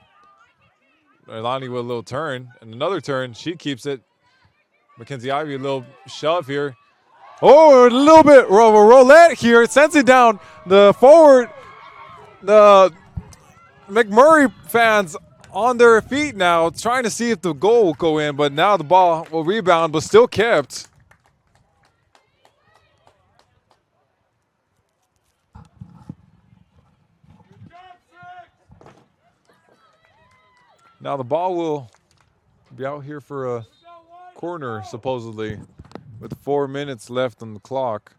S1: Erlani with a little turn. And another turn. She keeps it. Mackenzie Ivy, a little shove here. Oh, a little bit of a roulette here. It sends it down. The forward, the McMurray fans on their feet now, trying to see if the goal will go in. But now the ball will rebound, but still kept. Now the ball will be out here for a corner, supposedly, with 4 minutes left on the clock.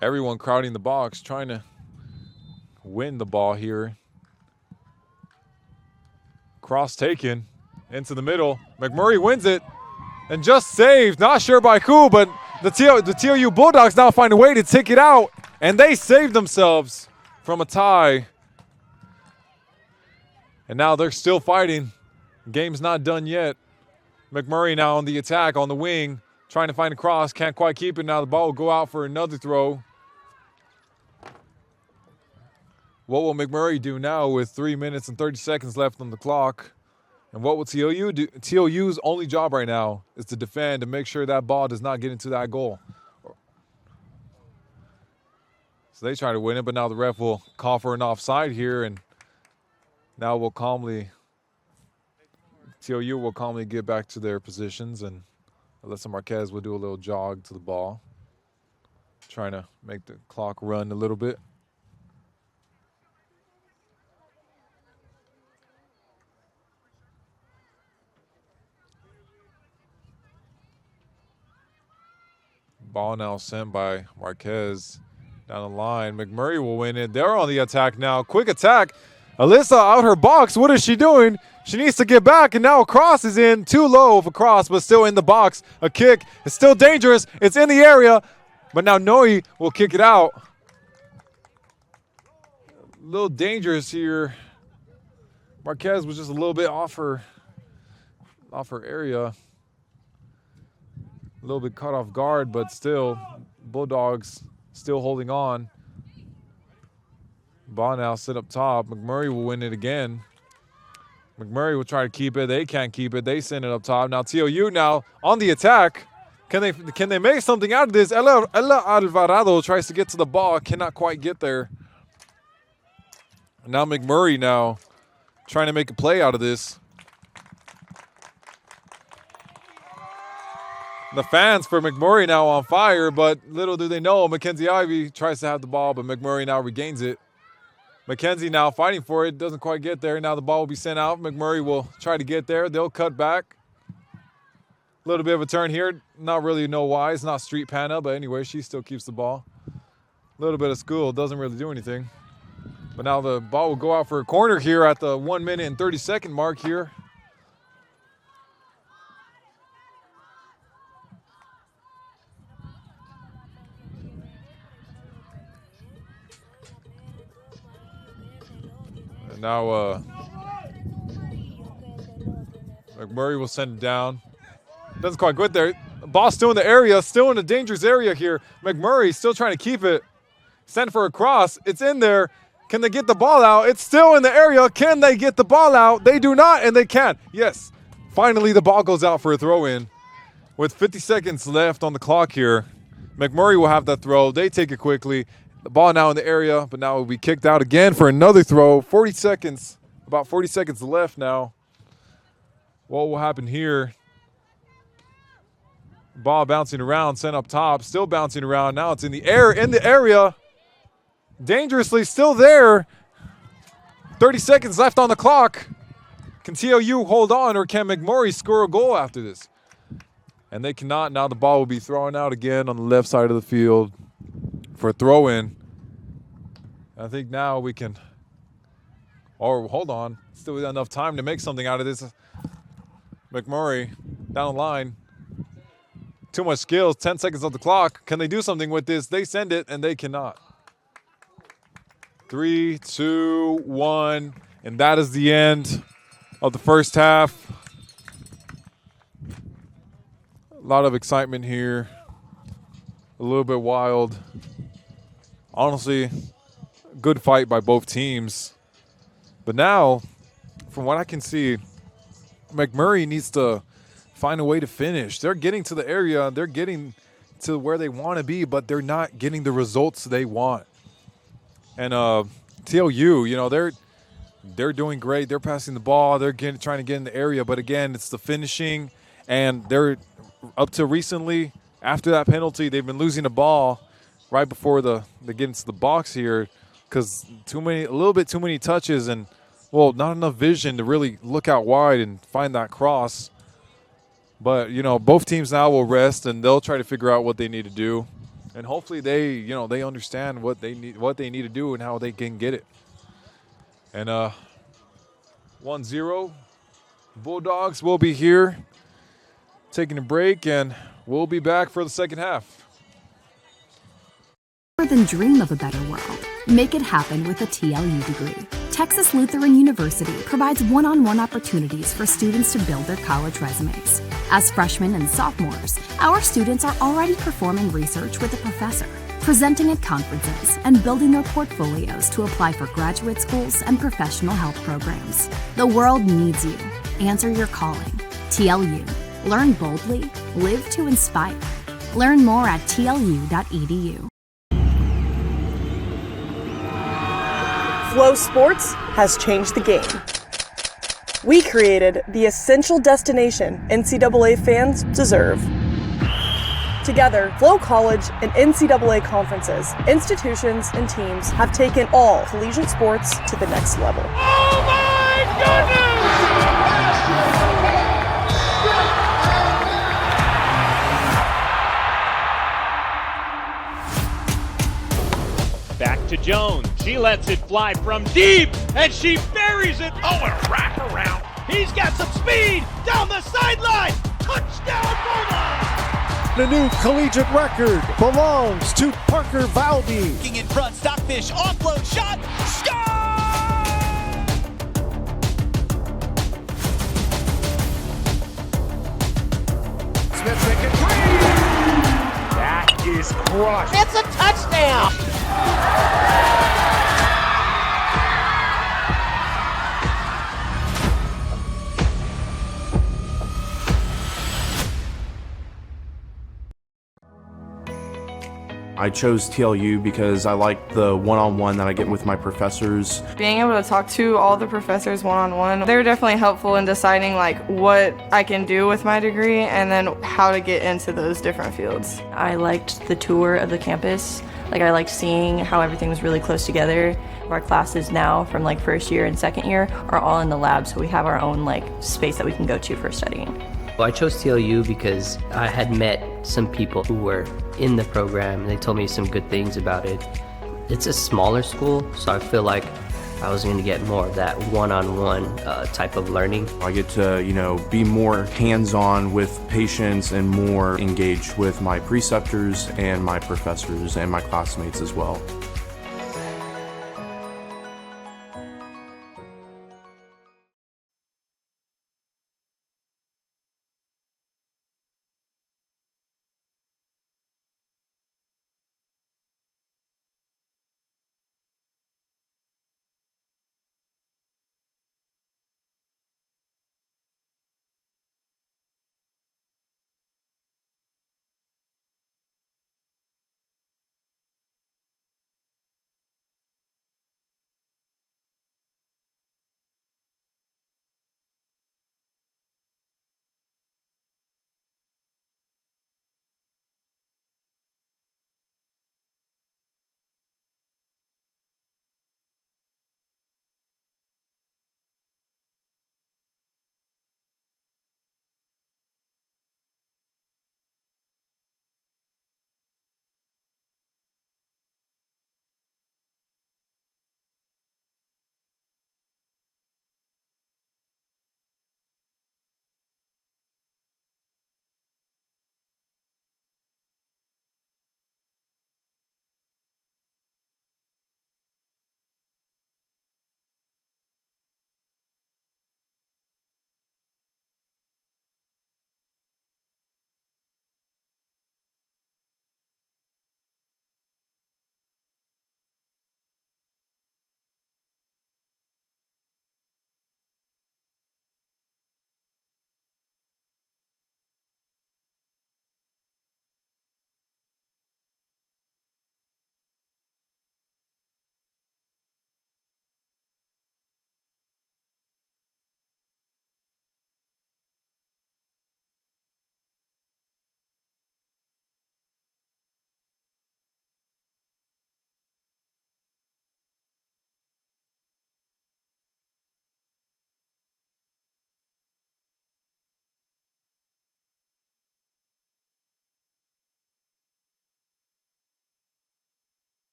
S1: Everyone crowding the box, trying to win the ball here. Cross taken into the middle. McMurray wins it and just saved. Not sure by who, but the TLU Bulldogs now find a way to take it out, and they saved themselves from a tie. And now they're still fighting. Game's not done yet. McMurray now on the attack on the wing, trying to find a cross. Can't quite keep it. Now the ball will go out for another throw. What will McMurray do now with 3 minutes and 30 seconds left on the clock? And what will TLU do? TLU's only job right now is to defend and make sure that ball does not get into that goal. So they try to win it, but now the ref will call for an offside here, and now TLU will calmly get back to their positions, and Alyssa Marquez will do a little jog to the ball, trying to make the clock run a little bit. Ball now sent by Marquez down the line. McMurray will win it. They're on the attack now. Quick attack. Alyssa out her box. What is she doing? She needs to get back, and now a cross is in. Too low of a cross, but still in the box. A kick. It's still dangerous. It's in the area, but now Noe will kick it out. A little dangerous here. Marquez was just a little bit off her area. A little bit caught off guard, but still, Bulldogs still holding on. Ball now sit up top. McMurray will win it again. McMurray will try to keep it. They can't keep it. They send it up top. Now TLU now on the attack. Can they make something out of this? Ella Alvarado tries to get to the ball. Cannot quite get there. Now McMurray now trying to make a play out of this. The fans for McMurray now on fire, but little do they know, Mackenzie Ivy tries to have the ball, but McMurray now regains it. Mackenzie now fighting for it, doesn't quite get there. Now the ball will be sent out. McMurray will try to get there. They'll cut back. A little bit of a turn here. Not really know why. It's not Street Panna, but anyway, she still keeps the ball. A little bit of school. Doesn't really do anything. But now the ball will go out for a corner here at the 1 minute and 30-second mark here. And now McMurray will send it down. Doesn't quite get there. Ball still in the area, still in a dangerous area here. McMurray still trying to keep it. Send for a cross. It's in there. Can they get the ball out? It's still in the area. Can they get the ball out? They do not, and they can. Yes. Finally, the ball goes out for a throw-in. With 50 seconds left on the clock here, McMurray will have that throw. They take it quickly. The ball now in the area, but now it will be kicked out again for another throw. 40 seconds, about 40 seconds left now. What will happen here? Ball bouncing around, sent up top, still bouncing around. Now it's in the air, in the area. Dangerously still there. 30 seconds left on the clock. Can TLU hold on, or can McMurry score a goal after this? And they cannot. Now the ball will be thrown out again on the left side of the field for a throw-in. I think now we can, or hold on, still enough time to make something out of this. McMurray down the line. Too much skills, 10 seconds on the clock. Can they do something with this? They send it, and they cannot. 3, 2, 1, and that is the end of the first half. A lot of excitement here. A little bit wild. Honestly, good fight by both teams. But now, from what I can see, McMurray needs to find a way to finish. They're getting to the area. They're getting to where they want to be, but they're not getting the results they want. And TLU, you know, they're doing great. They're passing the ball. They're trying to get in the area. But, again, it's the finishing. And they're up to recently, after that penalty, they've been losing the ball right before they get into the box here because a little bit too many touches and, well, not enough vision to really look out wide and find that cross. But, you know, both teams now will rest and they'll try to figure out what they need to do. And hopefully they understand what they need to do and how they can get it. And 1-0, Bulldogs will be here taking a break, and we'll be back for the second half.
S7: More than dream of a better world. Make it happen with a TLU degree. Texas Lutheran University provides one-on-one opportunities for students to build their college resumes. As freshmen and sophomores, our students are already performing research with a professor, presenting at conferences, and building their portfolios to apply for graduate schools and professional health programs. The world needs you. Answer your calling. TLU. Learn boldly. Live to inspire. Learn more at tlu.edu.
S3: Flow Sports has changed the game. We created the essential destination NCAA fans deserve. Together, Flow College and NCAA conferences, institutions, and teams have taken all collegiate sports to the next level.
S4: Oh my goodness! Back to Jones. She lets it fly from deep, and she buries it. Oh, a wraparound. He's got some speed down the sideline. Touchdown, Bulldogs!
S5: The new collegiate record belongs to Parker Valby.
S6: Looking in front, Stockfish, offload shot, score!
S4: Smith making three. That is crushed.
S6: It's a touchdown!
S8: I chose TLU because I like the one-on-one that I get with my professors.
S9: Being able to talk to all the professors one-on-one, they were definitely helpful in deciding like what I can do with my degree and then how to get into those different fields.
S10: I liked the tour of the campus. Like I liked seeing how everything was really close together. Our classes now from like first year and second year are all in the lab, so we have our own like space that we can go to for studying.
S11: Well, I chose TLU because I had met some people who were in the program and they told me some good things about it. It's a smaller school, so I feel like I was going to get more of that one-on-one type of learning.
S8: I get to, be more hands-on with patients and more engaged with my preceptors and my professors and my classmates as well.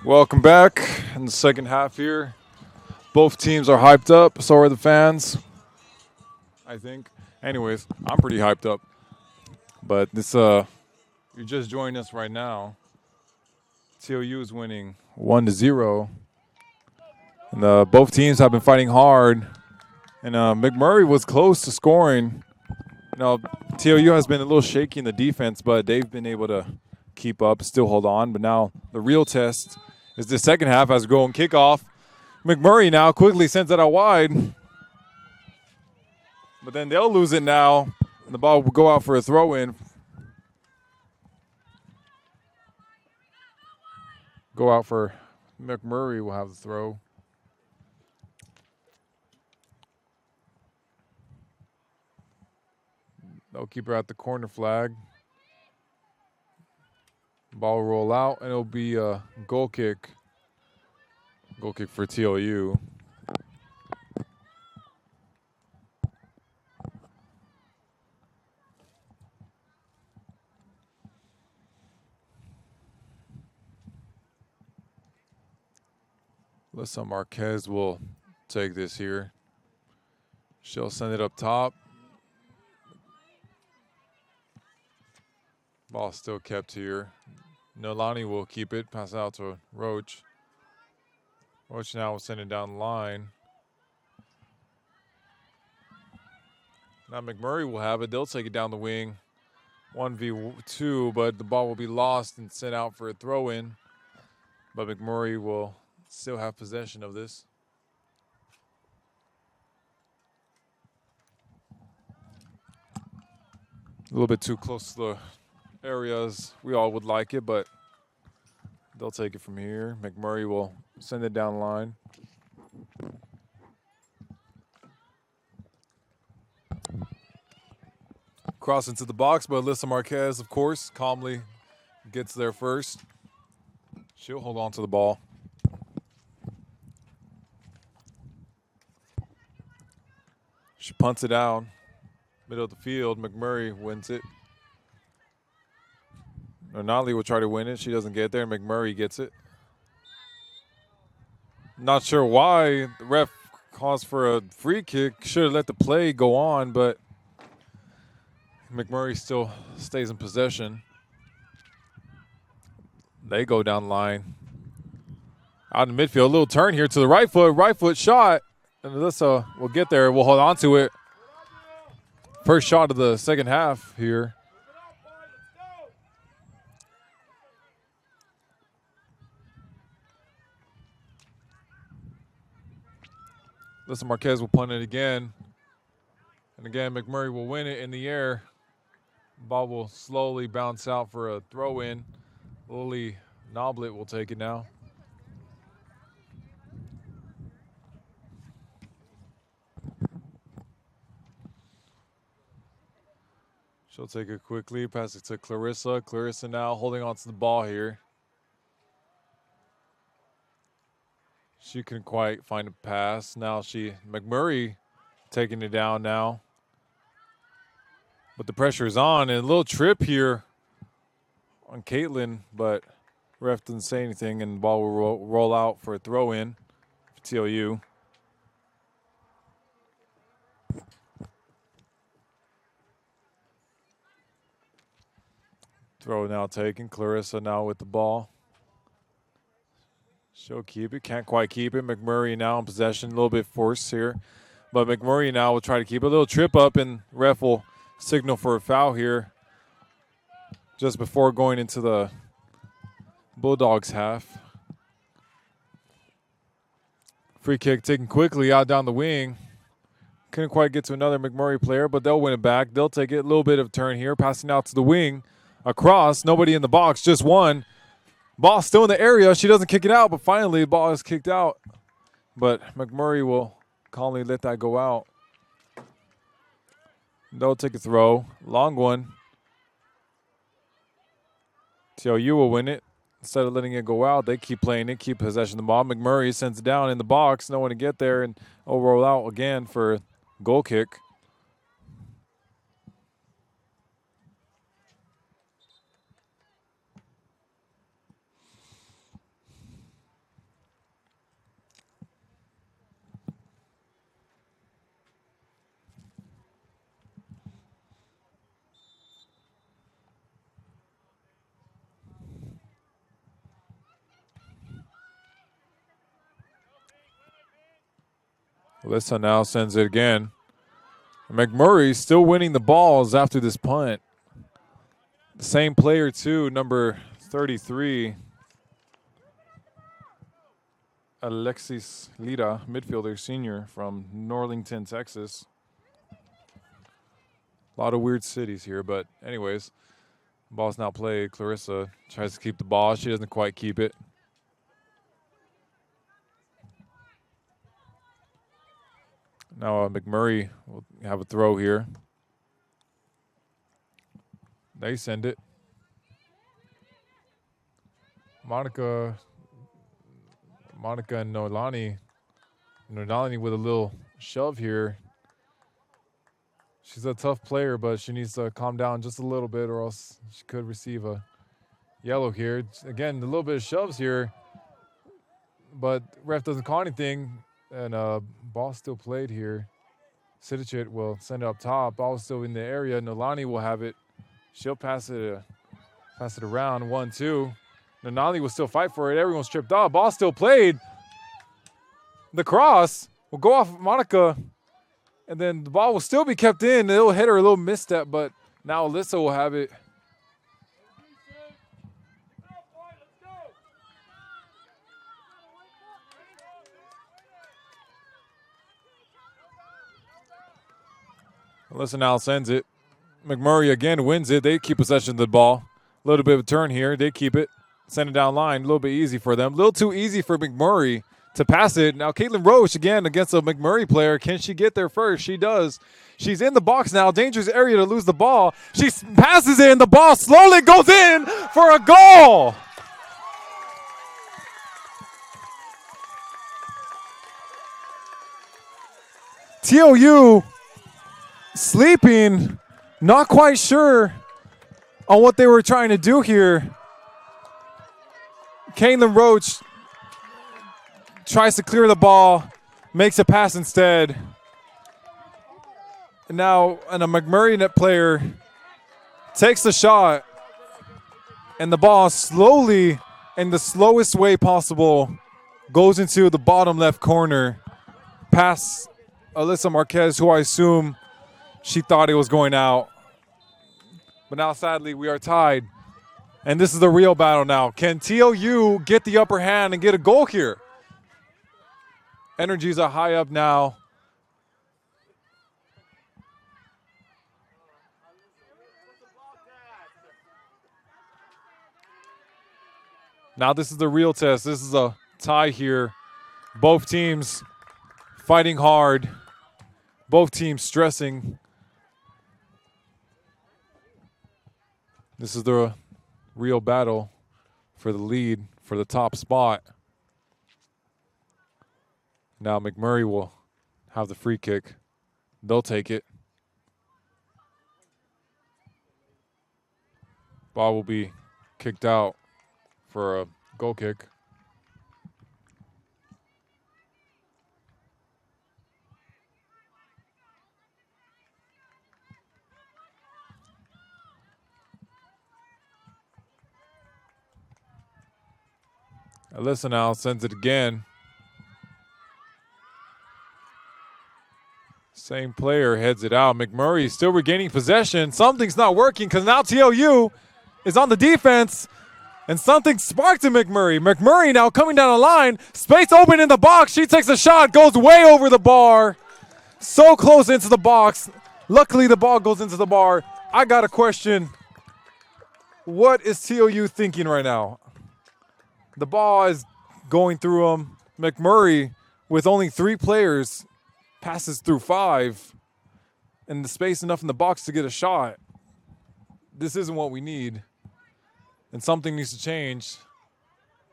S1: Welcome back in the second half here. Both teams are hyped up. So are the fans, I think. Anyways, I'm pretty hyped up. But this, you're just joining us right now. TLU is winning 1-0. And both teams have been fighting hard. And McMurry was close to scoring. TLU has been a little shaky in the defense, but they've been able to keep up, still hold on. But now the real test is the second half as we go on kickoff. McMurray now quickly sends it out wide. But then they'll lose it now, and the ball will go out for a throw-in. Go out for McMurray will have the throw. They'll keep her at the corner flag. Ball will roll out, and it'll be a goal kick. Goal kick for TLU. Alyssa Marquez will take this here. She'll send it up top. Ball still kept here. Nolani will keep it, pass it out to Roach. Roach now will send it down the line. Now McMurray will have it. They'll take it down the wing. 1v2, but the ball will be lost and sent out for a throw-in. But McMurray will still have possession of this. A little bit too close to the areas we all would like it, but they'll take it from here. McMurray will send it down the line. Cross into the box, but Alyssa Marquez, of course, calmly gets there first. She'll hold on to the ball. She punts it down, middle of the field. McMurray wins it. Nolani will try to win it. She doesn't get there. McMurray gets it. Not sure why the ref calls for a free kick. Should have let the play go on, but McMurray still stays in possession. They go down the line. Out in the midfield, a little turn here to the right foot shot. And Alyssa will get there. We'll hold on to it. First shot of the second half here. Alyssa Marquez will punt it again. And again, McMurray will win it in the air. Ball will slowly bounce out for a throw-in. Lily Noblet will take it now. She'll take it quickly, pass it to Clarissa. Clarissa now holding on to the ball here. She couldn't quite find a pass. Now McMurray taking it down now. But the pressure is on, and a little trip here on Caitlin, but ref didn't say anything, and the ball will roll out for a throw-in for TLU. Throw now taken. Clarissa now with the ball. She'll keep it. Can't quite keep it. McMurray now in possession. A little bit forced here. But McMurray now will try to keep it. A little trip up, and ref will signal for a foul here just before going into the Bulldogs half. Free kick taken quickly out down the wing. Couldn't quite get to another McMurray player, but they'll win it back. They'll take it. A little bit of turn here. Passing out to the wing. Across. Nobody in the box. Just one. Ball still in the area. She doesn't kick it out, but finally the ball is kicked out. But McMurray will calmly let that go out. They'll take a throw. Long one. TLU will win it. Instead of letting it go out, they keep playing it, keep possession of the ball. McMurray sends it down in the box. No one to get there, and it'll roll out again for a goal kick. Alyssa now sends it again. McMurray still winning the balls after this punt. The same player too, number 33. Alexis Lira, midfielder, senior from Norlington, Texas. A lot of weird cities here, but anyways, ball's now played. Clarissa tries to keep the ball. She doesn't quite keep it. Now McMurray will have a throw here. They send it. Monica and Nolani with a little shove here. She's a tough player, but she needs to calm down just a little bit or else she could receive a yellow here. Again, a little bit of shoves here, but ref doesn't call anything, and ball still played here. Sidicic will send it up top. Ball still in the area. Nolani will have it. She'll pass it around. 1-2. Nolani will still fight for it. Everyone's tripped off. Ball still played. The cross will go off Monica, and then the ball will still be kept in. It'll hit her a little misstep, but now Alyssa will have it. Alyssa now sends it. McMurray again wins it. They keep possession of the ball. A little bit of a turn here. They keep it. Send it down line. A little bit easy for them. A little too easy for McMurray to pass it. Now Caitlin Roche again against a McMurray player. Can she get there first? She does. She's in the box now. Dangerous area to lose the ball. She passes it and the ball slowly goes in for a goal. TLU sleeping, not quite sure on what they were trying to do here. Caitlin Roach tries to clear the ball, makes a pass instead. And now a McMurray net player takes the shot, and the ball slowly, in the slowest way possible, goes into the bottom left corner, past Alyssa Marquez, who I assume she thought it was going out. But now, sadly, we are tied. And this is the real battle now. Can TLU get the upper hand and get a goal here? Energies are high up now. Now this is the real test. This is a tie here. Both teams fighting hard. Both teams stressing. This is the real battle for the lead, for the top spot. Now McMurray will have the free kick. They'll take it. Ball will be kicked out for a goal kick. Alyssa now sends it again. Same player heads it out. McMurray still regaining possession. Something's not working because now TLU is on the defense, and something sparked to McMurray. McMurray now coming down the line. Space open in the box. She takes a shot, goes way over the bar. So close into the box. Luckily, the ball goes into the bar. I got a question. What is TLU thinking right now? The ball is going through them. McMurray, with only 3 players, passes through 5, and the space enough in the box to get a shot. This isn't what we need, and something needs to change.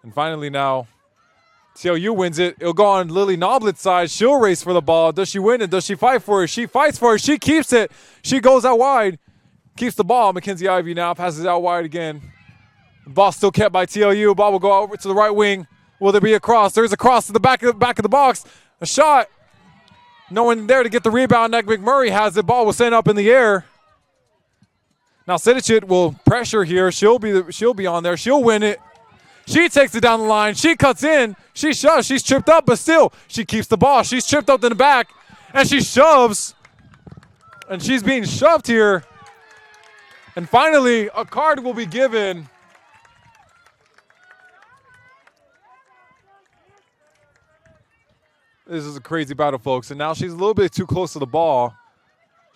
S1: And finally now, TLU wins it. It'll go on Lily Noblet's side. She'll race for the ball. Does she win it? Does she fight for it? She fights for it. She keeps it. She goes out wide, keeps the ball. Mackenzie Ivey now passes out wide again. The ball still kept by TLU. Ball will go over to the right wing. Will there be a cross? There's a cross to the back of the box. A shot. No one there to get the rebound. Nick McMurray has it. Ball was sent up in the air. Now Sidicic will pressure here. She'll be on there. She'll win it. She takes it down the line. She cuts in. She shoves. She's tripped up, but still, she keeps the ball. She's tripped up in the back, and she shoves. And she's being shoved here. And finally, a card will be given. This is a crazy battle, folks. And now she's a little bit too close to the ball.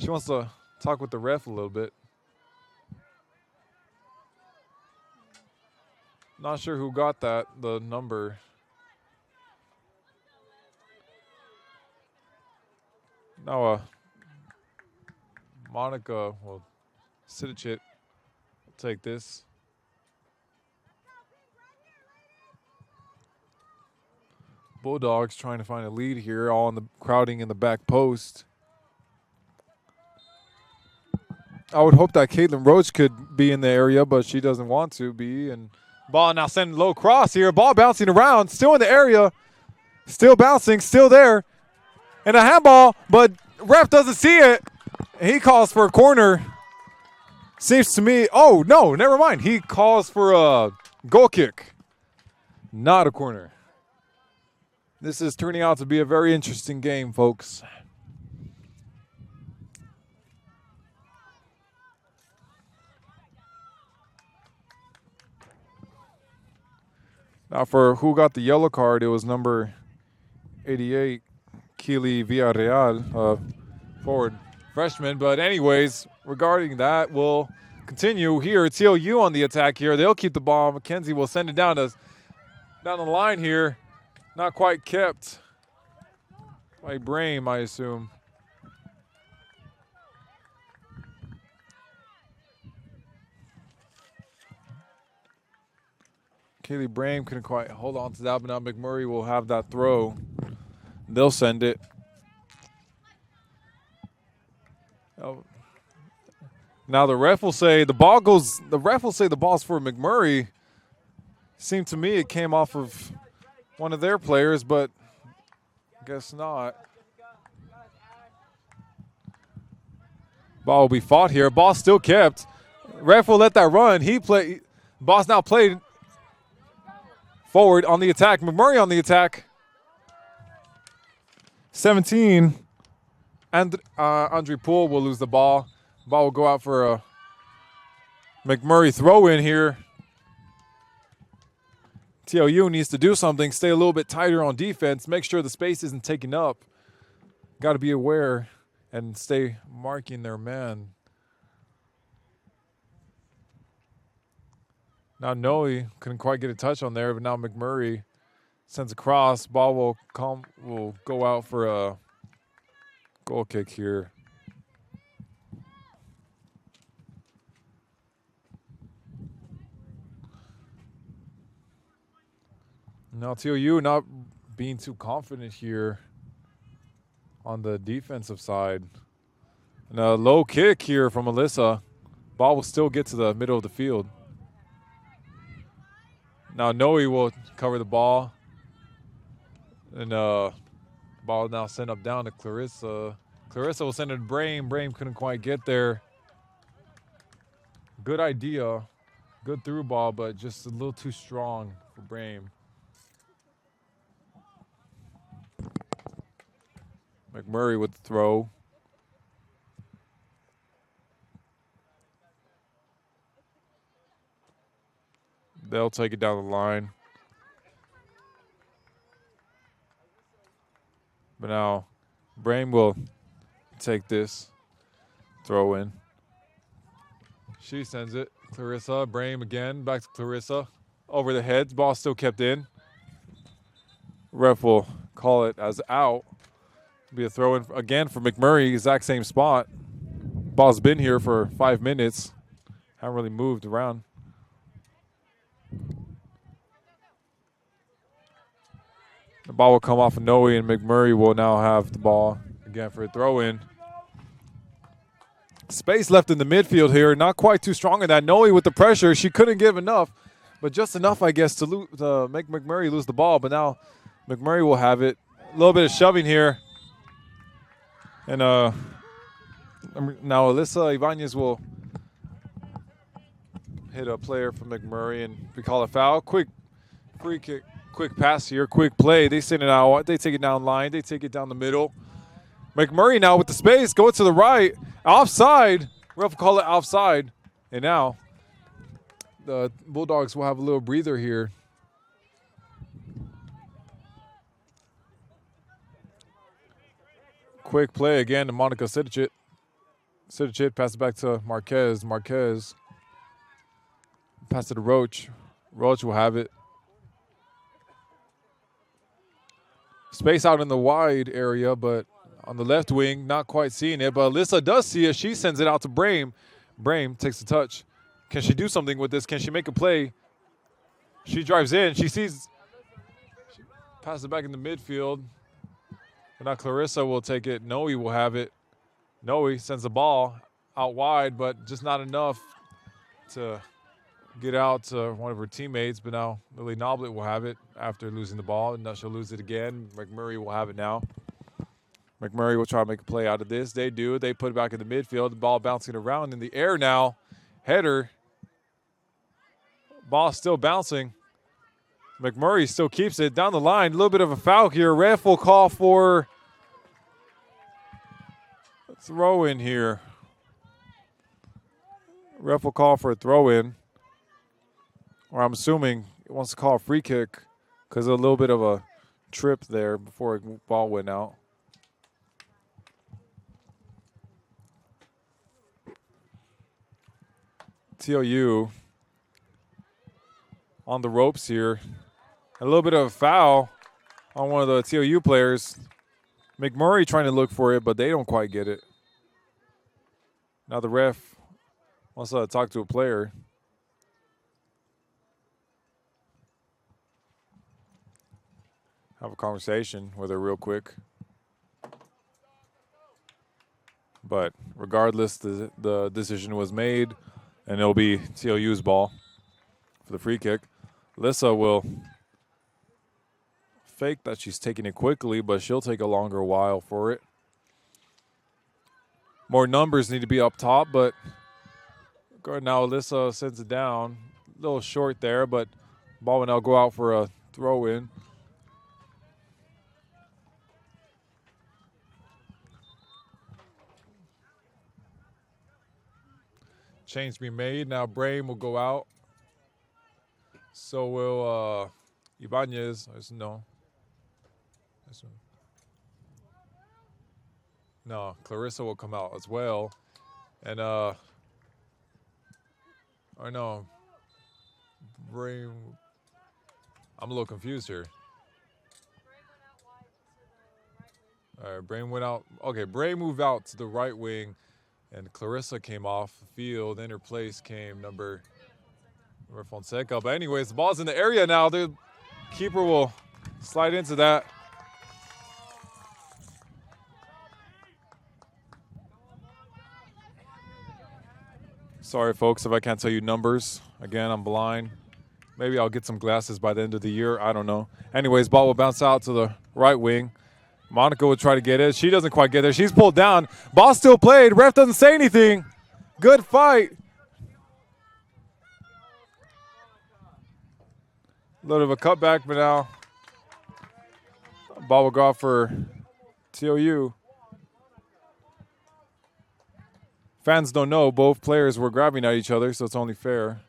S1: She wants to talk with the ref a little bit. Not sure who got that, the number. Now, Monica, well, Sidicic will take this. Bulldogs trying to find a lead here, all in the crowding in the back post. I would hope that Caitlin Roach could be in the area, but she doesn't want to be. And ball now sending low cross here. Ball bouncing around, still in the area, still bouncing, still there. And a handball, but ref doesn't see it. He calls for a corner. Seems to me, oh, no, never mind. He calls for a goal kick, not a corner. This is turning out to be a very interesting game, folks. Now for who got the yellow card, it was number 88, Keely Villarreal, forward freshman. But anyways, regarding that, we'll continue here. TLU on the attack here. They'll keep the ball. McKenzie will send it down the line here. Not quite kept by Brame, I assume. Kaylee Brame couldn't quite hold on to that, but now McMurray will have that throw. They'll send it. Oh. Now the ref will say the ball goes. The ref will say the ball's for McMurray. Seemed to me it came off of one of their players, but I guess not. Ball will be fought here. Ball still kept. Ref will let that run. Boss now played forward on the attack. McMurray on the attack. 17. And Andre Poole will lose the ball. Ball will go out for a McMurray throw in here. TLU needs to do something, stay a little bit tighter on defense, make sure the space isn't taken up. Got to be aware and stay marking their man. Now Noe couldn't quite get a touch on there, but now McMurray sends a cross. Ball will go out for a goal kick here. Now TLU not being too confident here on the defensive side. And a low kick here from Alyssa. Ball will still get to the middle of the field. Now Noe will cover the ball. And ball now sent up down to Clarissa. Clarissa will send it to Brame. Brame couldn't quite get there. Good idea. Good through ball, but just a little too strong for Brame. McMurray with the throw. They'll take it down the line. But now Brame will take this throw in. She sends it. Clarissa, Brame again, back to Clarissa. Over the heads, ball still kept in. Ref will call it as out. Be a throw in again for McMurray, exact same spot. Ball's been here for 5 minutes. Haven't really moved around. The ball will come off of Noe, and McMurray will now have the ball again for a throw in. Space left in the midfield here. Not quite too strong in that. Noe with the pressure. She couldn't give enough, but just enough, I guess, to make McMurray lose the ball. But now McMurray will have it. A little bit of shoving here. And now Alyssa Ibanez will hit a player from McMurray, and we call a foul. Quick Free kick. Quick pass here. Quick play. They send it out. They take it down line. They take it down the middle. McMurray now with the space. Going to the right. Offside. Ref will call it offside. And now the Bulldogs will have a little breather here. Quick play again to Monica Sidicic. Sidicic pass it back to Marquez. Marquez pass it to Roach. Roach will have it. Space out in the wide area, but on the left wing, not quite seeing it. But Alyssa does see it. She sends it out to Brame. Brame takes the touch. Can she do something with this? Can she make a play? She drives in. She sees. She passes it back in the midfield. But now Clarissa will take it. Noe will have it. Noe sends the ball out wide, but just not enough to get out to one of her teammates. But now Lily Noblet will have it after losing the ball. And now she'll lose it again. McMurray will have it now. McMurray will try to make a play out of this. They do. They put it back in the midfield. The ball bouncing around in the air now. Header. Ball still bouncing. McMurray still keeps it down the line. A little bit of a foul here. Ref will call for a throw in here. Ref will call for a throw in. Or I'm assuming he wants to call a free kick because of a little bit of a trip there before the ball went out. TLU on the ropes here. A little bit of a foul on one of the TLU players. McMurray trying to look for it, but they don't quite get it. Now the ref wants to talk to a player. Have a conversation with her real quick. But regardless, the decision was made, and it'll be TLU's ball for the free kick. Alyssa will fake that she's taking it quickly, but she'll take a longer while for it. More numbers need to be up top, but now Alyssa sends it down. A little short there, but ball will now go out for a throw in. Change be made. Now Brame will go out. So will Ibanez. No. No, Clarissa will come out as well. And or no. Brame. I'm a little confused here. All right, Brame went out. Okay, Brame moved out to the right wing. And Clarissa came off the field. In her place came number Fonseca. But anyways, the ball's in the area now. The keeper will slide into that. Sorry, folks, if I can't tell you numbers. Again, I'm blind. Maybe I'll get some glasses by the end of the year. I don't know. Anyways, ball will bounce out to the right wing. Monica would try to get it. She doesn't quite get there. She's pulled down. Ball still played. Ref doesn't say anything. Good fight. A little of a cutback, but now ball will go off for TLU. Fans don't know. Both players were grabbing at each other, so it's only fair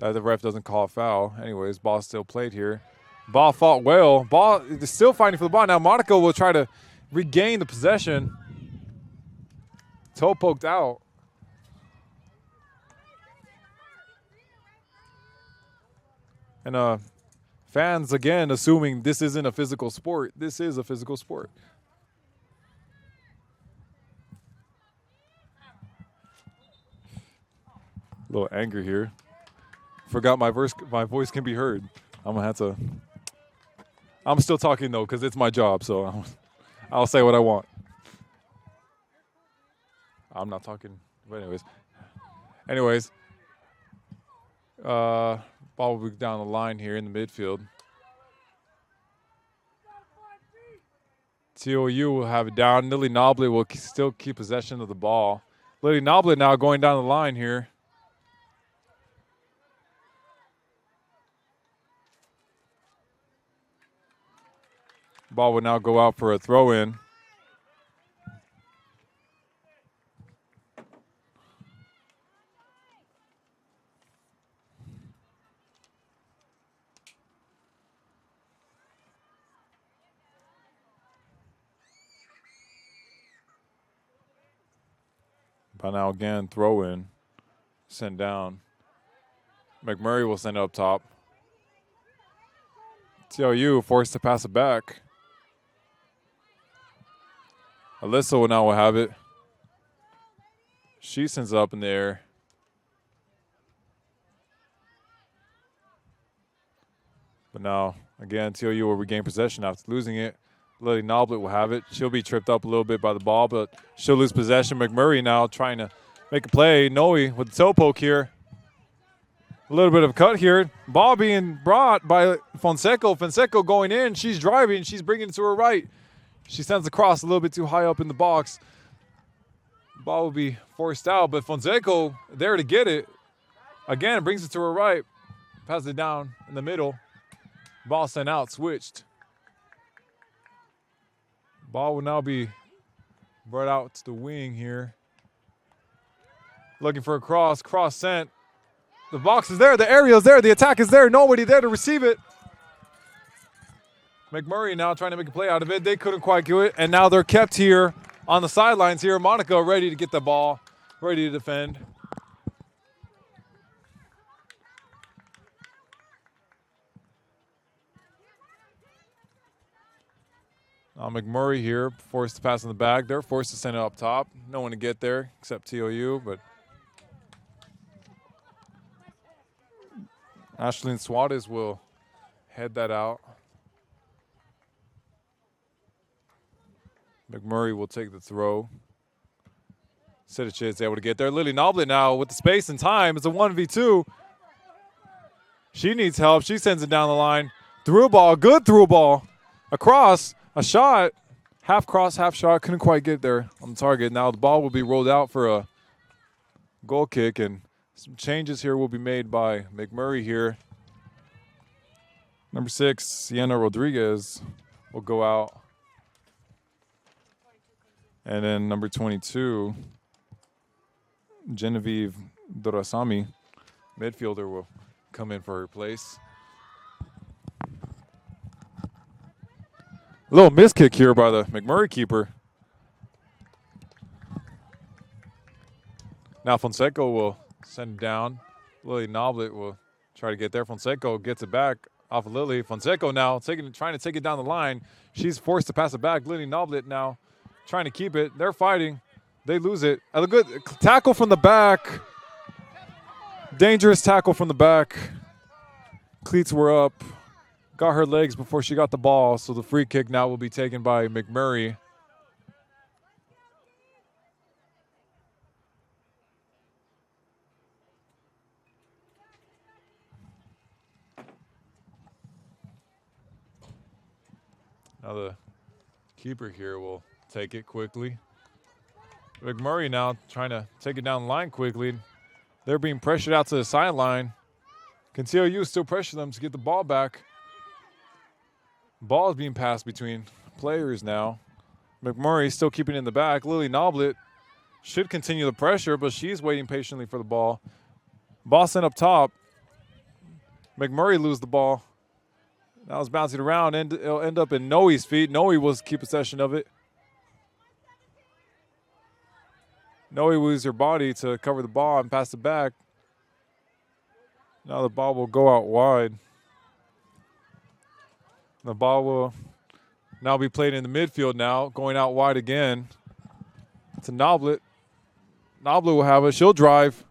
S1: that the ref doesn't call a foul. Anyways, ball still played here. Ball fought well. Ball is still fighting for the ball. Now Monica will try to regain the possession. Toe poked out. And fans, again, assuming this isn't a physical sport. This is a physical sport. A little anger here. Forgot my voice can be heard. I'm going to have to. I'm still talking, though, because it's my job, so I'll say what I want. I'm not talking, but anyways. Ball will be down the line here in the midfield. TLU will have it down. Lily Noblet will still keep possession of the ball. Lily Noblet now going down the line here. Ball will now go out for a throw-in. By now again, throw-in. Sent down. McMurray will send it up top. TLU forced to pass it back. Alyssa will have it. She sends it up in the air. But now, again, TLU will regain possession after losing it. Lily Noblet will have it. She'll be tripped up a little bit by the ball, but she'll lose possession. McMurray now trying to make a play. Noe with the toe poke here. A little bit of a cut here. Ball being brought by Fonseca. Fonseca going in. She's driving. She's bringing it to her right. She sends the cross a little bit too high up in the box. Ball will be forced out, but Fonseca there to get it. Again, brings it to her right. Passes it down in the middle. Ball sent out, switched. Ball will now be brought out to the wing here. Looking for a cross. Cross sent. The box is there. The area is there. The attack is there. Nobody there to receive it. McMurray now trying to make a play out of it. They couldn't quite do it. And now they're kept here on the sidelines here. Monica ready to get the ball. Ready to defend. Now McMurray here, forced to pass in the back. They're forced to send it up top. No one to get there except TLU, but Ashlyn Suarez will head that out. McMurray will take the throw. Sidic is able to get there. Lily Noblet now with the space and time. It's a 1v2. She needs help. She sends it down the line. Through ball, good through ball. Across. A shot, half cross, half shot, couldn't quite get there on the target. Now the ball will be rolled out for a goal kick, and some changes here will be made by McMurray here. Number 6, Sienna Rodriguez will go out. And then number 22, Genevieve Dorasami, midfielder, will come in for her place. A little miss kick here by the McMurray keeper. Now Fonseca will send it down. Lily Noblet will try to get there. Fonseca gets it back off of Lily. Fonseca now trying to take it down the line. She's forced to pass it back. Lily Noblet now trying to keep it. They're fighting. They lose it. A good tackle from the back. Dangerous tackle from the back. Cleats were up. Got her legs before she got the ball, so the free kick now will be taken by McMurray. Now the keeper here will take it quickly. McMurray now trying to take it down the line quickly. They're being pressured out to the sideline. Can TLU still pressure them to get the ball back? Ball is being passed between players now. McMurray still keeping it in the back. Lily Noblet should continue the pressure, but she's waiting patiently for the ball. Ball sent up top. McMurray lose the ball. Now it's bouncing around, and it'll end up in Noe's feet. Noe will keep possession of it. Noe will use her body to cover the ball and pass it back. Now the ball will go out wide. The ball will now be played in the midfield now, going out wide again. To Noblet. Noblet will have it. She'll drive.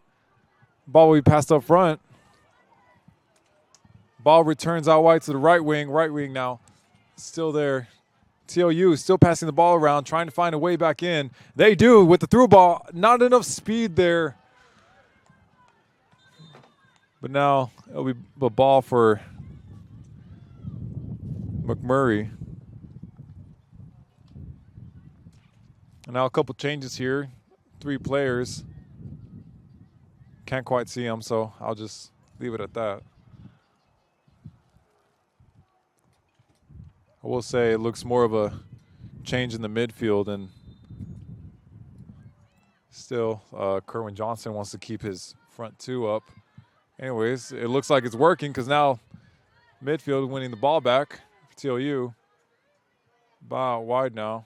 S1: Ball will be passed up front. Ball returns out wide to the right wing. Right wing now still there. TLU still passing the ball around, trying to find a way back in. They do with the through ball. Not enough speed there. But now it'll be a ball for McMurray. And now a couple changes here. 3 players. Can't quite see them, so I'll just leave it at that. I will say it looks more of a change in the midfield, and still Kerwin Johnson wants to keep his front two up. Anyways, it looks like it's working because now midfield winning the ball back for TLU. Ball out wide now.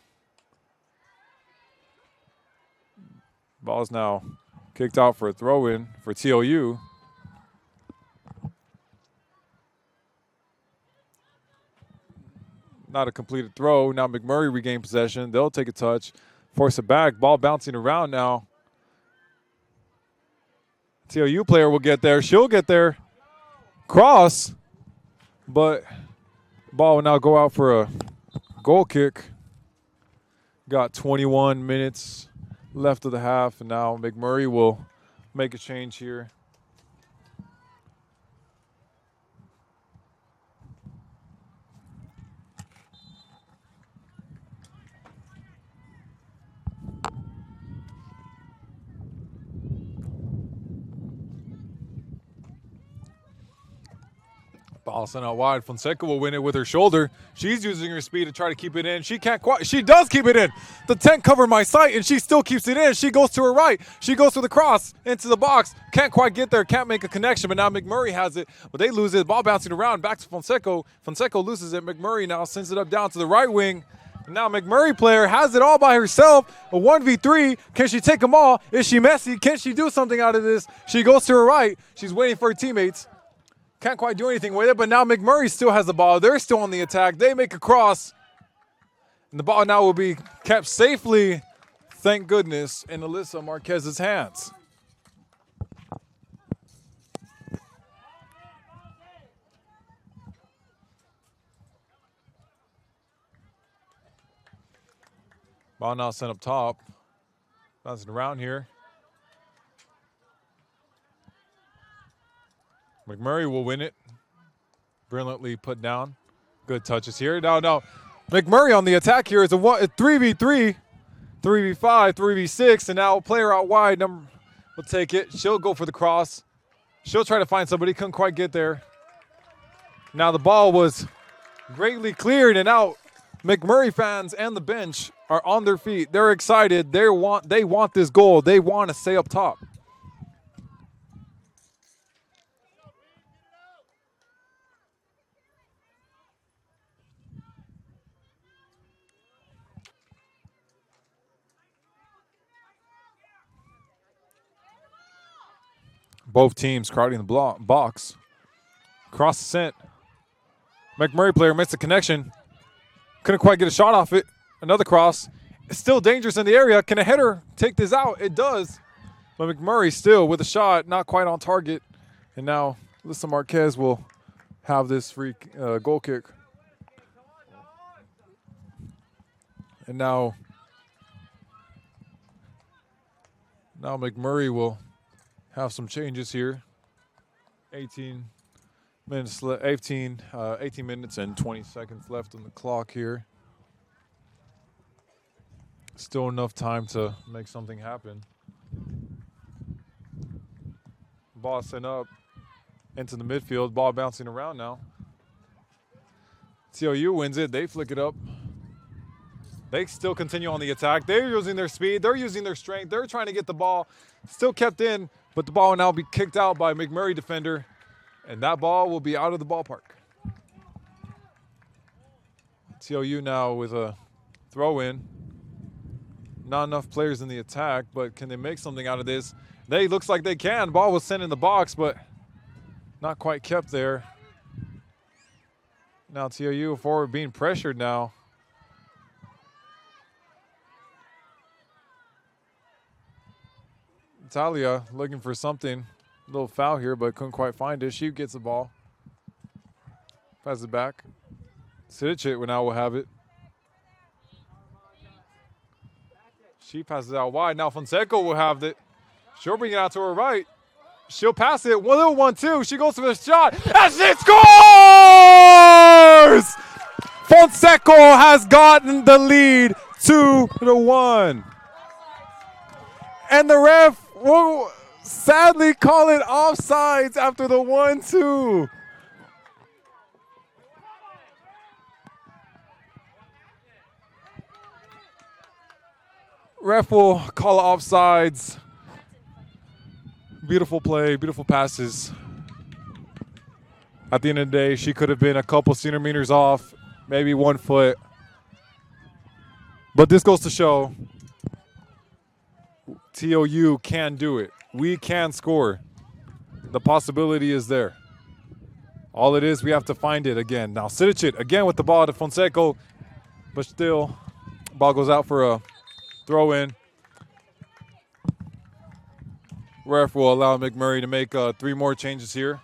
S1: Ball is now kicked out for a throw-in for TLU. Not a completed throw. Now McMurry regained possession. They'll take a touch, force it back. Ball bouncing around now. TLU player will get there. She'll get there. Cross. But ball will now go out for a goal kick. Got 21 minutes left of the half, and now McMurray will make a change here. Ball sent out wide. Fonseca will win it with her shoulder. She's using her speed to try to keep it in. She can't quite. She does keep it in. The tent covered my sight, and she still keeps it in. She goes to her right. She goes to the cross into the box. Can't quite get there. Can't make a connection, but now McMurray has it. But they lose it. Ball bouncing around. Back to Fonseca. Fonseca loses it. McMurray now sends it up down to the right wing. And now McMurray player has it all by herself. A 1v3. Can she take them all? Is she messy? Can she do something out of this? She goes to her right. She's waiting for her teammates. Can't quite do anything with it, but now McMurray still has the ball. They're still on the attack. They make a cross. And the ball now will be kept safely, thank goodness, in Alyssa Marquez's hands. Ball now sent up top. Bouncing around here. McMurray will win it. Brilliantly put down. Good touches here. Now, McMurray on the attack here is a 3v3, 3v5, 3v6, and now a player out wide will take it. She'll go for the cross. She'll try to find somebody. Couldn't quite get there. Now the ball was greatly cleared, and out. McMurray fans and the bench are on their feet. They're excited. They want this goal. They want to stay up top. Both teams crowding the box. Cross the scent. McMurray player missed the connection. Couldn't quite get a shot off it. Another cross. It's still dangerous in the area. Can a header take this out? It does. But McMurray still with a shot, not quite on target. And now Alyssa Marquez will have this free goal kick. And now McMurray will have some changes here. 18 minutes and 20 seconds left on the clock here. Still enough time to make something happen. Ball sent up into the midfield. Ball bouncing around now. TLU wins it. They flick it up. They still continue on the attack. They're using their speed. They're using their strength. They're trying to get the ball. Still kept in, but the ball will now be kicked out by McMurray defender, and that ball will be out of the ballpark. TLU now with a throw-in. Not enough players in the attack, but can they make something out of this? Looks like they can. Ball was sent in the box, but not quite kept there. Now TLU forward being pressured now. Talia looking for something. A little foul here, but couldn't quite find it. She gets the ball. Passes it back. Sidicic now will have it. She passes it out wide. Now Fonseca will have it. She'll bring it out to her right. She'll pass it. 1-2. She goes for the shot. And she scores! Fonseca has gotten the lead 2-1. And the ref will sadly call it offsides after the 1-2. Ref will call offsides. Beautiful play, beautiful passes. At the end of the day, she could have been a couple centimeters off, maybe 1 foot. But this goes to show TLU can do it. We can score. The possibility is there. All it is, we have to find it again. Now, Sidicic again with the ball to Fonseca, but still, ball goes out for a throw-in. Ref will allow McMurray to make 3 more changes here.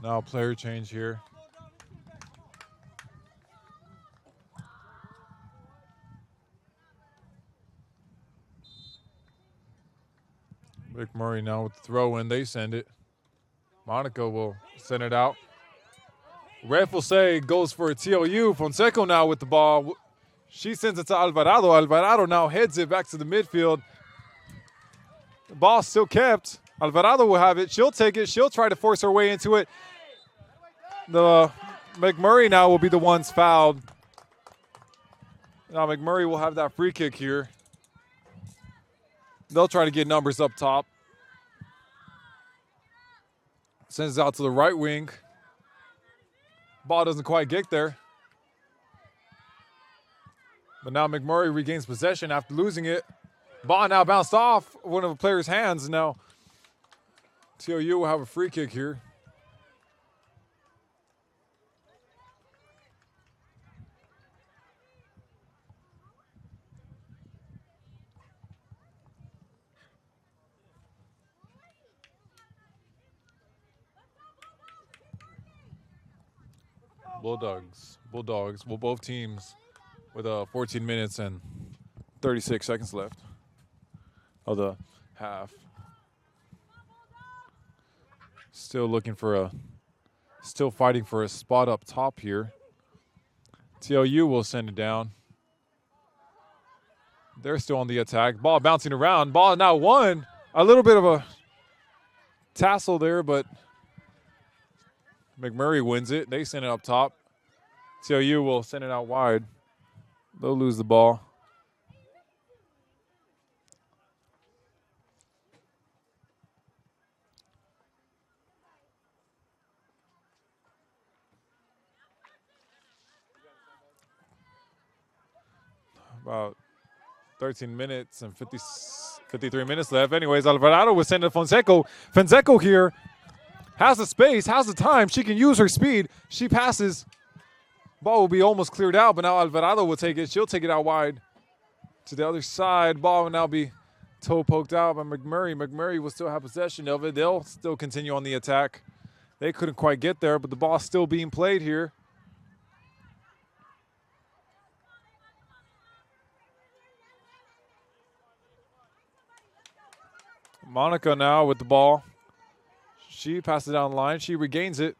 S1: Now player change here. McMurray now with the throw in. They send it. Monica will send it out. Ref will say goes for a TLU. Fonseca now with the ball. She sends it to Alvarado. Alvarado now heads it back to the midfield. The ball still kept. Alvarado will have it. She'll take it. She'll try to force her way into it. The McMurray now will be the ones fouled. Now McMurray will have that free kick here. They'll try to get numbers up top. Sends it out to the right wing. Ball doesn't quite get there. But now McMurray regains possession after losing it. Ball now bounced off one of the player's hands. Now TLU will have a free kick here. Bulldogs. Well, both teams with 14 minutes and 36 seconds left of the half. Still fighting for a spot up top here. TLU will send it down. They're still on the attack. Ball bouncing around. Ball now won. A little bit of a tassel there, but McMurray wins it. They send it up top. TLU will send it out wide. They'll lose the ball. About 13 minutes and 53 minutes left. Anyways, Alvarado will send it to Fonseca. Fonseca here has the space, has the time. She can use her speed. She passes. Ball will be almost cleared out, but now Alvarado will take it. She'll take it out wide to the other side. Ball will now be toe poked out by McMurray. McMurray will still have possession of it. They'll still continue on the attack. They couldn't quite get there, but the ball's still being played here. Monica now with the ball. She passes it down the line. She regains it.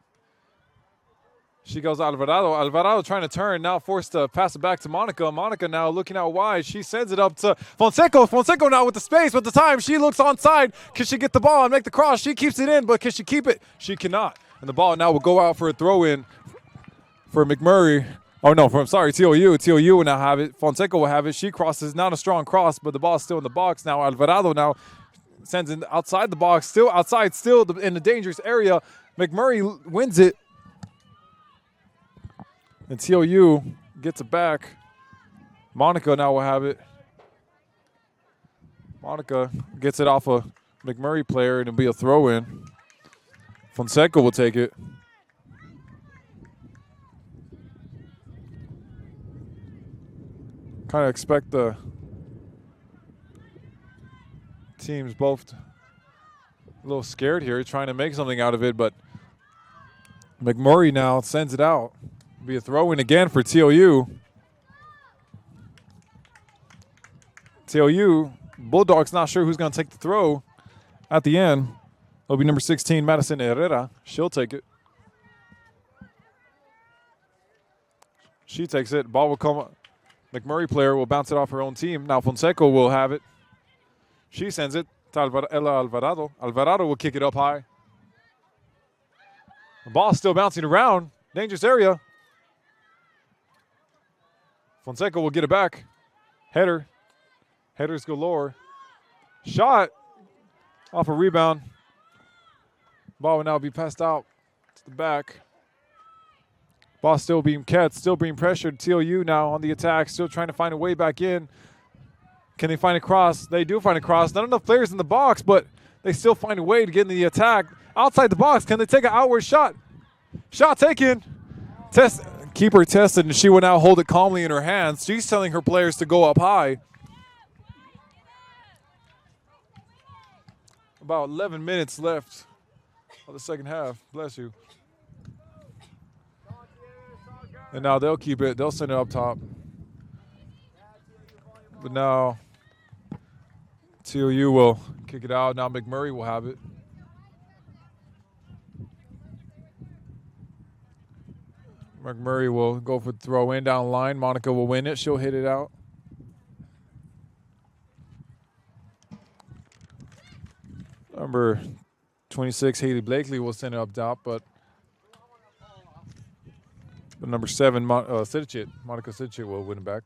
S1: She goes to Alvarado. Alvarado trying to turn, now forced to pass it back to Monica. Monica now looking out wide. She sends it up to Fonseca. Fonseca now with the space, with the time. She looks onside. Can she get the ball and make the cross? She keeps it in, but can she keep it? She cannot. And the ball now will go out for a throw-in for McMurray. Oh, no, TLU. TLU will now have it. Fonseca will have it. She crosses. Not a strong cross, but the ball is still in the box. Now Alvarado now sends it outside the box. Still outside, still in the dangerous area. McMurray wins it. And TLU gets it back. Monica now will have it. Monica gets it off a McMurray player, and it'll be a throw-in. Fonseca will take it. Kind of expect the teams both a little scared here, trying to make something out of it, but McMurray now sends it out. Be a throw-in again for TLU. TLU, Bulldogs not sure who's going to take the throw at the end. It'll be number 16, Madison Herrera. She'll take it. She takes it. Ball will come. McMurray player will bounce it off her own team. Now Fonseca will have it. She sends it to Ella Alvarado. Alvarado will kick it up high. The ball's still bouncing around. Dangerous area. Fonseca will get it back. Header. Headers galore. Shot. Off a rebound. Ball will now be passed out to the back. Ball still being kept, still being pressured. TLU now on the attack, still trying to find a way back in. Can they find a cross? They do find a cross. Not enough players in the box, but they still find a way to get in the attack. Outside the box, can they take an outward shot? Shot taken. Keeper tested, and she will now hold it calmly in her hands. She's telling her players to go up high. About 11 minutes left of the second half. Bless you. And now they'll keep it. They'll send it up top. But now TLU will kick it out. Now McMurry will have it. McMurray will go for the throw in down the line. Monica will win it. She'll hit it out. Number 26, Haley Blakely, will send it up top, but the number 7, Monica Sidicic will win it back.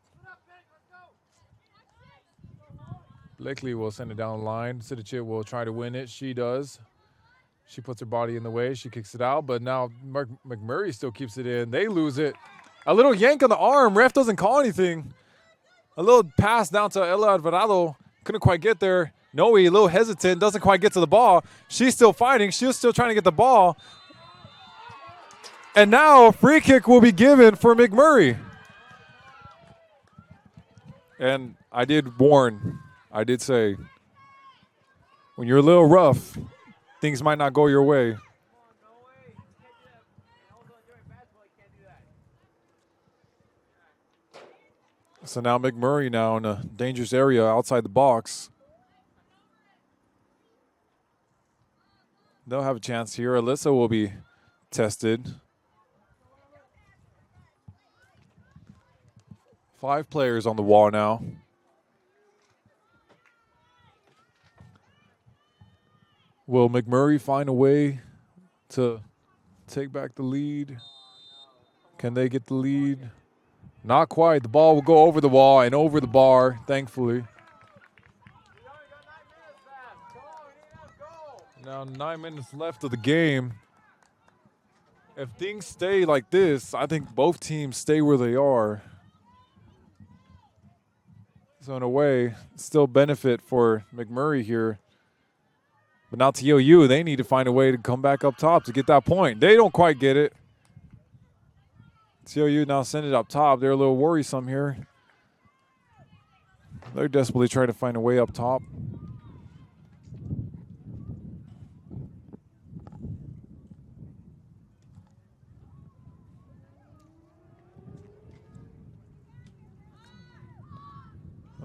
S1: Blakely will send it down the line. Sidicic will try to win it. She does. She puts her body in the way. She kicks it out, but now McMurray still keeps it in. They lose it. A little yank on the arm. Ref doesn't call anything. A little pass down to Ella Alvarado. Couldn't quite get there. Noe, a little hesitant, doesn't quite get to the ball. She's still fighting. She's still trying to get the ball. And now a free kick will be given for McMurray. And I did warn, I did say, when you're a little rough, things might not go your way. So now McMurray now in a dangerous area outside the box. They'll have a chance here. Alyssa will be tested. 5 players on the wall now. Will McMurray find a way to take back the lead? Can they get the lead? Not quite. The ball will go over the wall and over the bar, thankfully. Now 9 minutes left of the game. If things stay like this, I think both teams stay where they are. So in a way, still benefit for McMurray here. But now TLU, they need to find a way to come back up top to get that point. They don't quite get it. TLU now send it up top. They're a little worrisome here. They're desperately trying to find a way up top.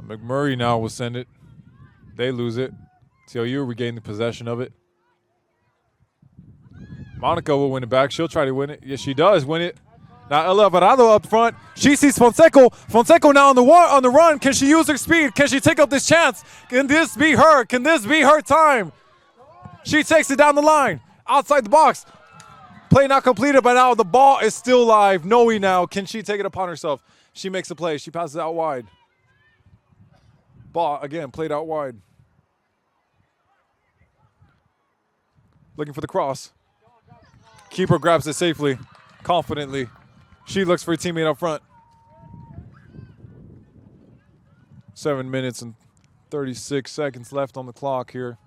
S1: McMurray now will send it. They lose it. TLU regain the possession of it. Monica will win it back. She'll try to win it. Yes, she does win it. Now Ella Alvarado up front. She sees Fonseca. Fonseca now on the run. Can she use her speed? Can she take up this chance? Can this be her? Can this be her time? She takes it down the line. Outside the box. Play not completed, but now the ball is still live. Noe now. Can she take it upon herself? She makes a play. She passes out wide. Ball, again, played out wide. Looking for the cross. Keeper grabs it safely, confidently. She looks for a teammate up front. 7 minutes and 36 seconds left on the clock here.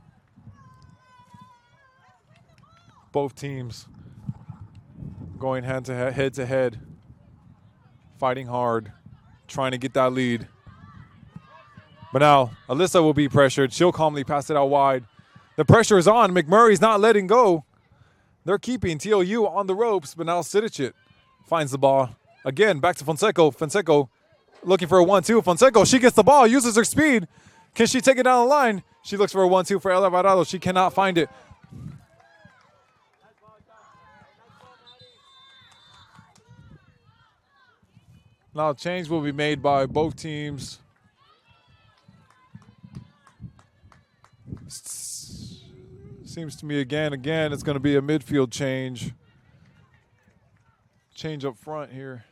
S1: Both teams going head to head, fighting hard, trying to get that lead. But now Alyssa will be pressured. She'll calmly pass it out wide. The pressure is on. McMurray's not letting go. They're keeping TLU on the ropes, but now Sidicic finds the ball. Again, back to Fonseca. Fonseca looking for a 1-2. Fonseca, she gets the ball, uses her speed. Can she take it down the line? She looks for a 1-2 for Ella Alvarado. She cannot find it. Now a change will be made by both teams. Seems to me again, it's going to be a midfield change. change up front here.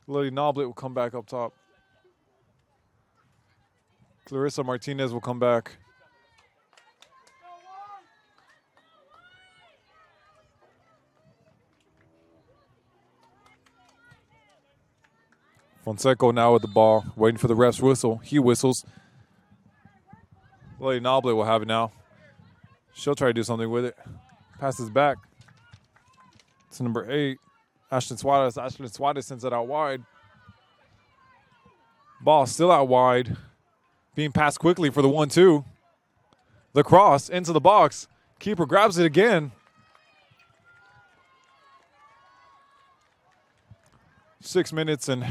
S1: Lily Noblet will come back up top. Clarissa Martinez will come back. Fonseca now with the ball, waiting for the ref's whistle. He whistles. Lily Noblet will have it now. She'll try to do something with it. Passes back to number 8, Ashton Suarez. Ashton Suarez sends it out wide. Ball still out wide. Being passed quickly for the 1-2. The cross into the box. Keeper grabs it again. 6 minutes and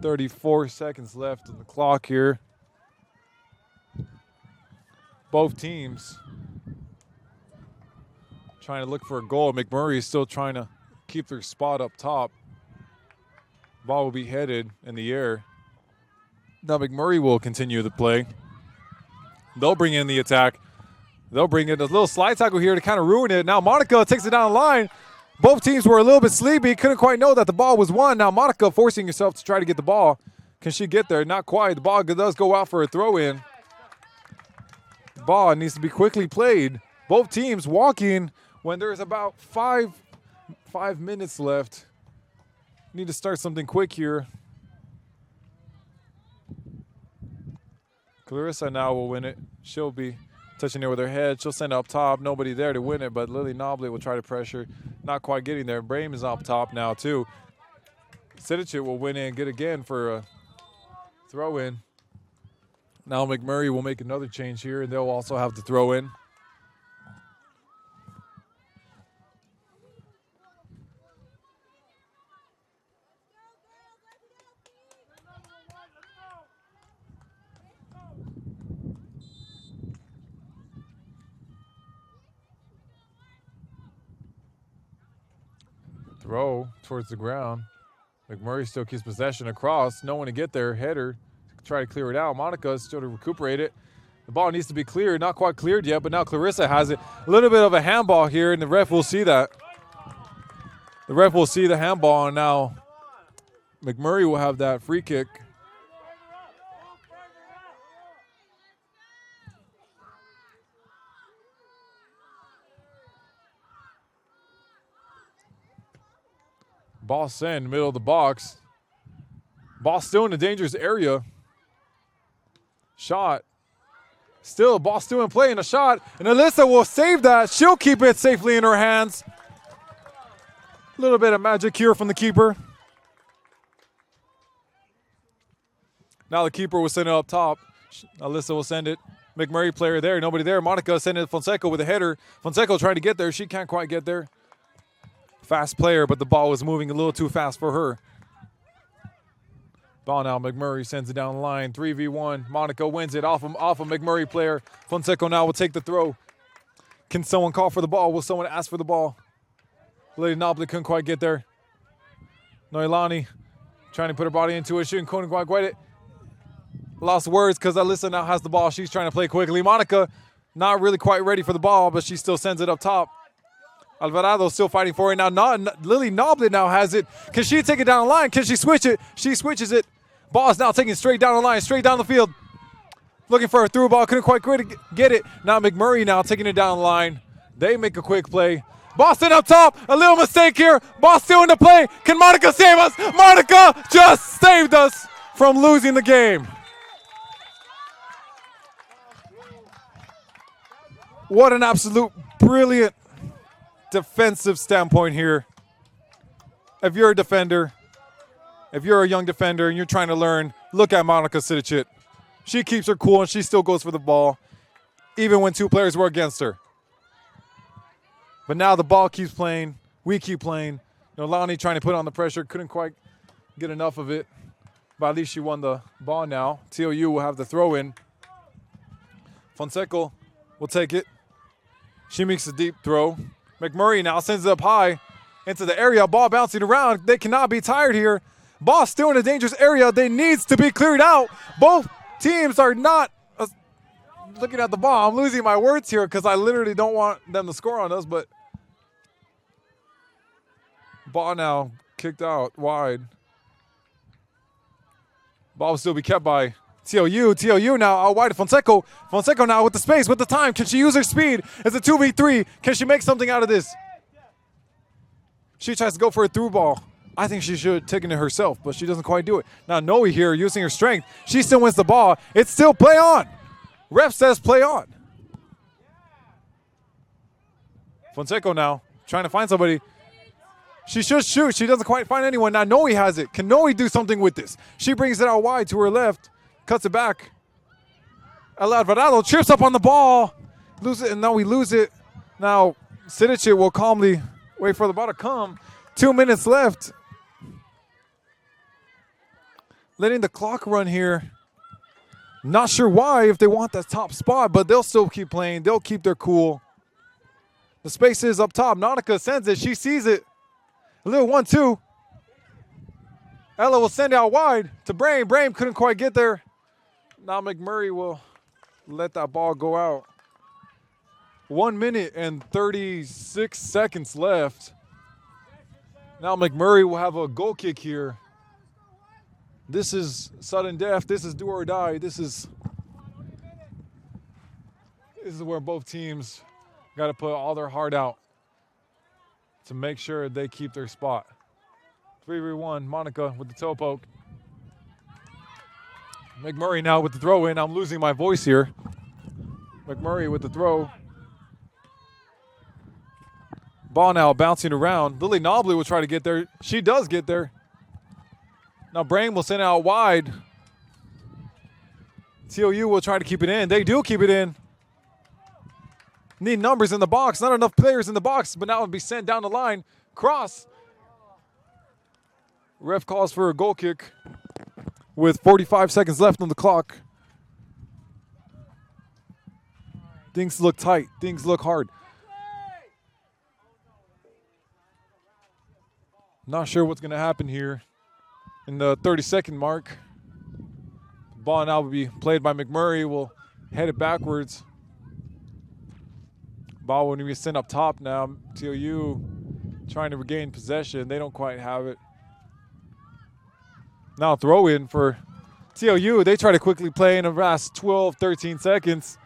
S1: 34 seconds left on the clock here. Both teams trying to look for a goal. McMurry is still trying to keep their spot up top. Ball will be headed in the air. Now McMurray will continue the play. They'll bring in the attack. They'll bring in a little slide tackle here to kind of ruin it. Now Monica takes it down the line. Both teams were a little bit sleepy. Couldn't quite know that the ball was won. Now Monica forcing herself to try to get the ball. Can she get there? Not quite. The ball does go out for a throw-in. Ball needs to be quickly played. Both teams walking when there's about five minutes left. Need to start something quick here. Clarissa now will win it. She'll be touching it with her head. She'll send it up top. Nobody there to win it, but Lily Noblet will try to pressure. Not quite getting there. Brame is up top now, too. Sidicic will win in, get again for a throw-in. Now McMurray will make another change here, and they'll also have the throw-in. Throw towards the ground. McMurray still keeps possession across. No one to get there. Header. Try to clear it out. Monica is still to recuperate it. The ball needs to be cleared. Not quite cleared yet, but now Clarissa has it. A little bit of a handball here, and the ref will see that. The ref will see the handball, and now McMurray will have that free kick. Ball sent, middle of the box. Ball still in the dangerous area. Shot. Still, ball still in play, and a shot. And Alyssa will save that. She'll keep it safely in her hands. A little bit of magic here from the keeper. Now the keeper will send it up top. Alyssa will send it. McMurray player there, nobody there. Monica sending it to Fonseca with a header. Fonseca trying to get there. She can't quite get there. Fast player, but the ball was moving a little too fast for her. Ball now, McMurray sends it down the line. 3v1. Monica wins it off of McMurray player. Fonseca now will take the throw. Can someone call for the ball? Will someone ask for the ball? Lady Noblet couldn't quite get there. Noelani trying to put her body into it. She couldn't quite get it. Lost words because Alyssa now has the ball. She's trying to play quickly. Monica not really quite ready for the ball, but she still sends it up top. Alvarado still fighting for it. Now Lily Noblet now has it. Can she take it down the line? Can she switch it? She switches it. Ball is now taking straight down the line, straight down the field. Looking for a through ball. Couldn't quite get it. Now McMurray now taking it down the line. They make a quick play. Boston up top. A little mistake here. Ball still in the play. Can Monica save us? Monica just saved us from losing the game. What an absolute brilliant defensive standpoint here. If you're a defender, if you're a young defender and you're trying to learn, look at Monica Sidicic. She keeps her cool and she still goes for the ball, even when two players were against her. But now the ball keeps playing. We keep playing. Nolani trying to put on the pressure. Couldn't quite get enough of it. But at least she won the ball now. TLU will have the throw in. Fonseca will take it. She makes a deep throw. McMurray now sends it up high into the area. Ball bouncing around. They cannot be tired here. Ball still in a dangerous area. They needs to be cleared out. Both teams are not looking at the ball. I'm losing my words here because I literally don't want them to score on us, but Ball now kicked out wide. Ball will still be kept by TLU. TLU now out wide to Fonseca. Fonseca now with the space, with the time. Can she use her speed? It's a 2v3. Can she make something out of this? She tries to go for a through ball. I think she should have taken it herself, but she doesn't quite do it. Now Noe here using her strength. She still wins the ball. It's still play on. Ref says play on. Fonseca now trying to find somebody. She should shoot. She doesn't quite find anyone. Now Noe has it. Can Noe do something with this? She brings it out wide to her left. Cuts it back. El Alvarado trips up on the ball. Lose it, and now we lose it. Now Sidicic will calmly wait for the ball to come. 2 minutes left. Letting the clock run here. Not sure why, if they want that top spot, but they'll still keep playing. They'll keep their cool. The space is up top. Nautica sends it. She sees it. A little 1-2. Ella will send it out wide to Brame. Brame couldn't quite get there. Now McMurray will let that ball go out. 1 minute and 36 seconds left. Now McMurray will have a goal kick here. This is sudden death. This is do or die. This is where both teams got to put all their heart out to make sure they keep their spot. 3v1, Monica with the toe poke. McMurray now with the throw in. I'm losing my voice here. McMurray with the throw. Ball now bouncing around. Lily Nobley will try to get there. She does get there. Now Brame will send it out wide. TLU will try to keep it in. They do keep it in. Need numbers in the box. Not enough players in the box, but now it'll be sent down the line. Cross. Ref calls for a goal kick with 45 seconds left on the clock. Things look tight. Things look hard. Not sure what's going to happen here in the 30-second mark. Ball now will be played by McMurray. Will head it backwards. Ball will be sent up top now. TLU trying to regain possession. They don't quite have it. Now throw in for TLU. They try to quickly play in the last 12, 13 seconds.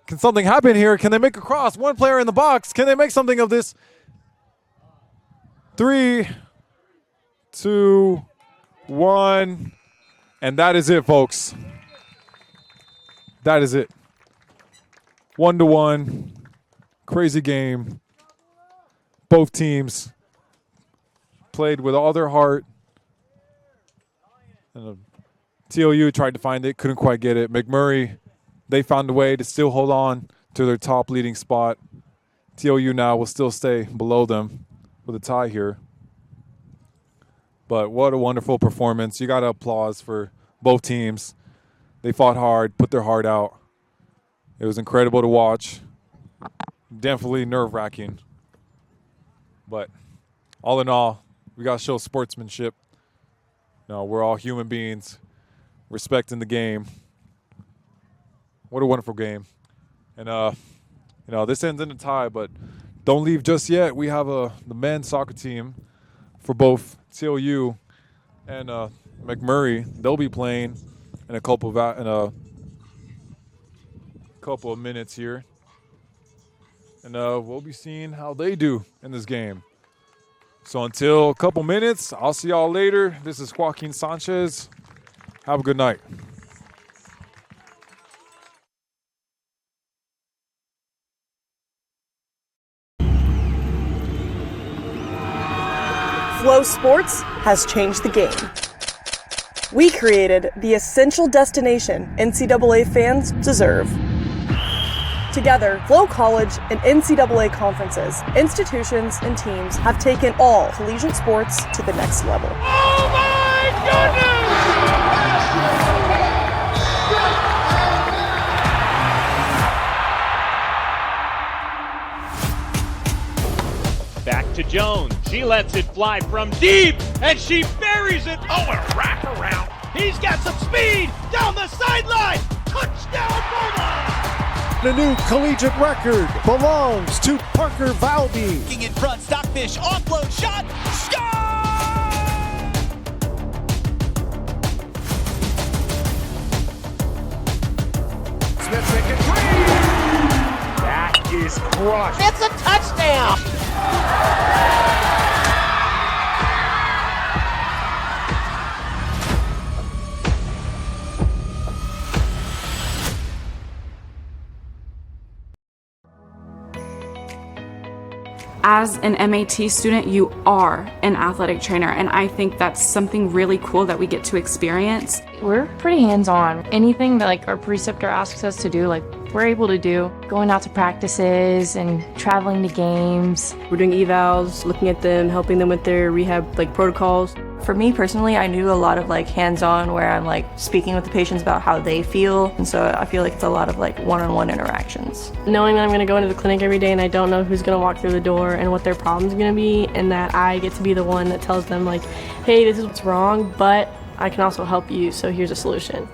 S1: Can something happen here? Can they make a cross? One player in the box. Can they make something of this? 3, 2, 1. And that is it, folks. That is it. 1-1. Crazy game. Both teams played with all their heart. And TLU tried to find it, couldn't quite get it. McMurray, they found a way to still hold on to their top leading spot. TLU now will still stay below them with a tie here. But what a wonderful performance. You got to applause for both teams. They fought hard, put their heart out. It was incredible to watch. Definitely nerve-wracking. But all in all, we got to show sportsmanship. No, we're all human beings, respecting the game. What a wonderful game. And, this ends in a tie, but don't leave just yet. We have the men's soccer team for both TLU and McMurray. They'll be playing in a couple of minutes here. And we'll be seeing how they do in this game. So until a couple minutes, I'll see y'all later. This is Joaquin Sanchez. Have a good night.
S3: Flow Sports has changed the game. We created the essential destination NCAA fans deserve. Together, Flow College and NCAA conferences, institutions, and teams have taken all collegiate sports to the next level.
S4: Oh my goodness! Back to Jones. She lets it fly from deep, and she buries it. Oh, a wraparound. He's got some speed down the sideline. Touchdown, Bulldogs!
S5: The new collegiate record belongs to Parker Valby.
S6: Looking in front, Stockfish, offload shot, score!
S12: Smith making three. That is crushed.
S6: It's a touchdown!
S13: As an MAT student, you are an athletic trainer, and I think that's something really cool that we get to experience.
S14: We're pretty hands-on. Anything that like our preceptor asks us to do, like we're able to do. Going out to practices and traveling to games.
S15: We're doing evals, looking at them, helping them with their rehab like protocols.
S10: For me personally, I do a lot of like hands-on where I'm like speaking with the patients about how they feel, and so I feel like it's a lot of like one-on-one interactions.
S15: Knowing that I'm going to go into the clinic every day and I don't know who's going to walk through the door and what their problem's going to be, and that I get to be the one that tells them like, hey, this is what's wrong, but I can also help you, so here's a solution.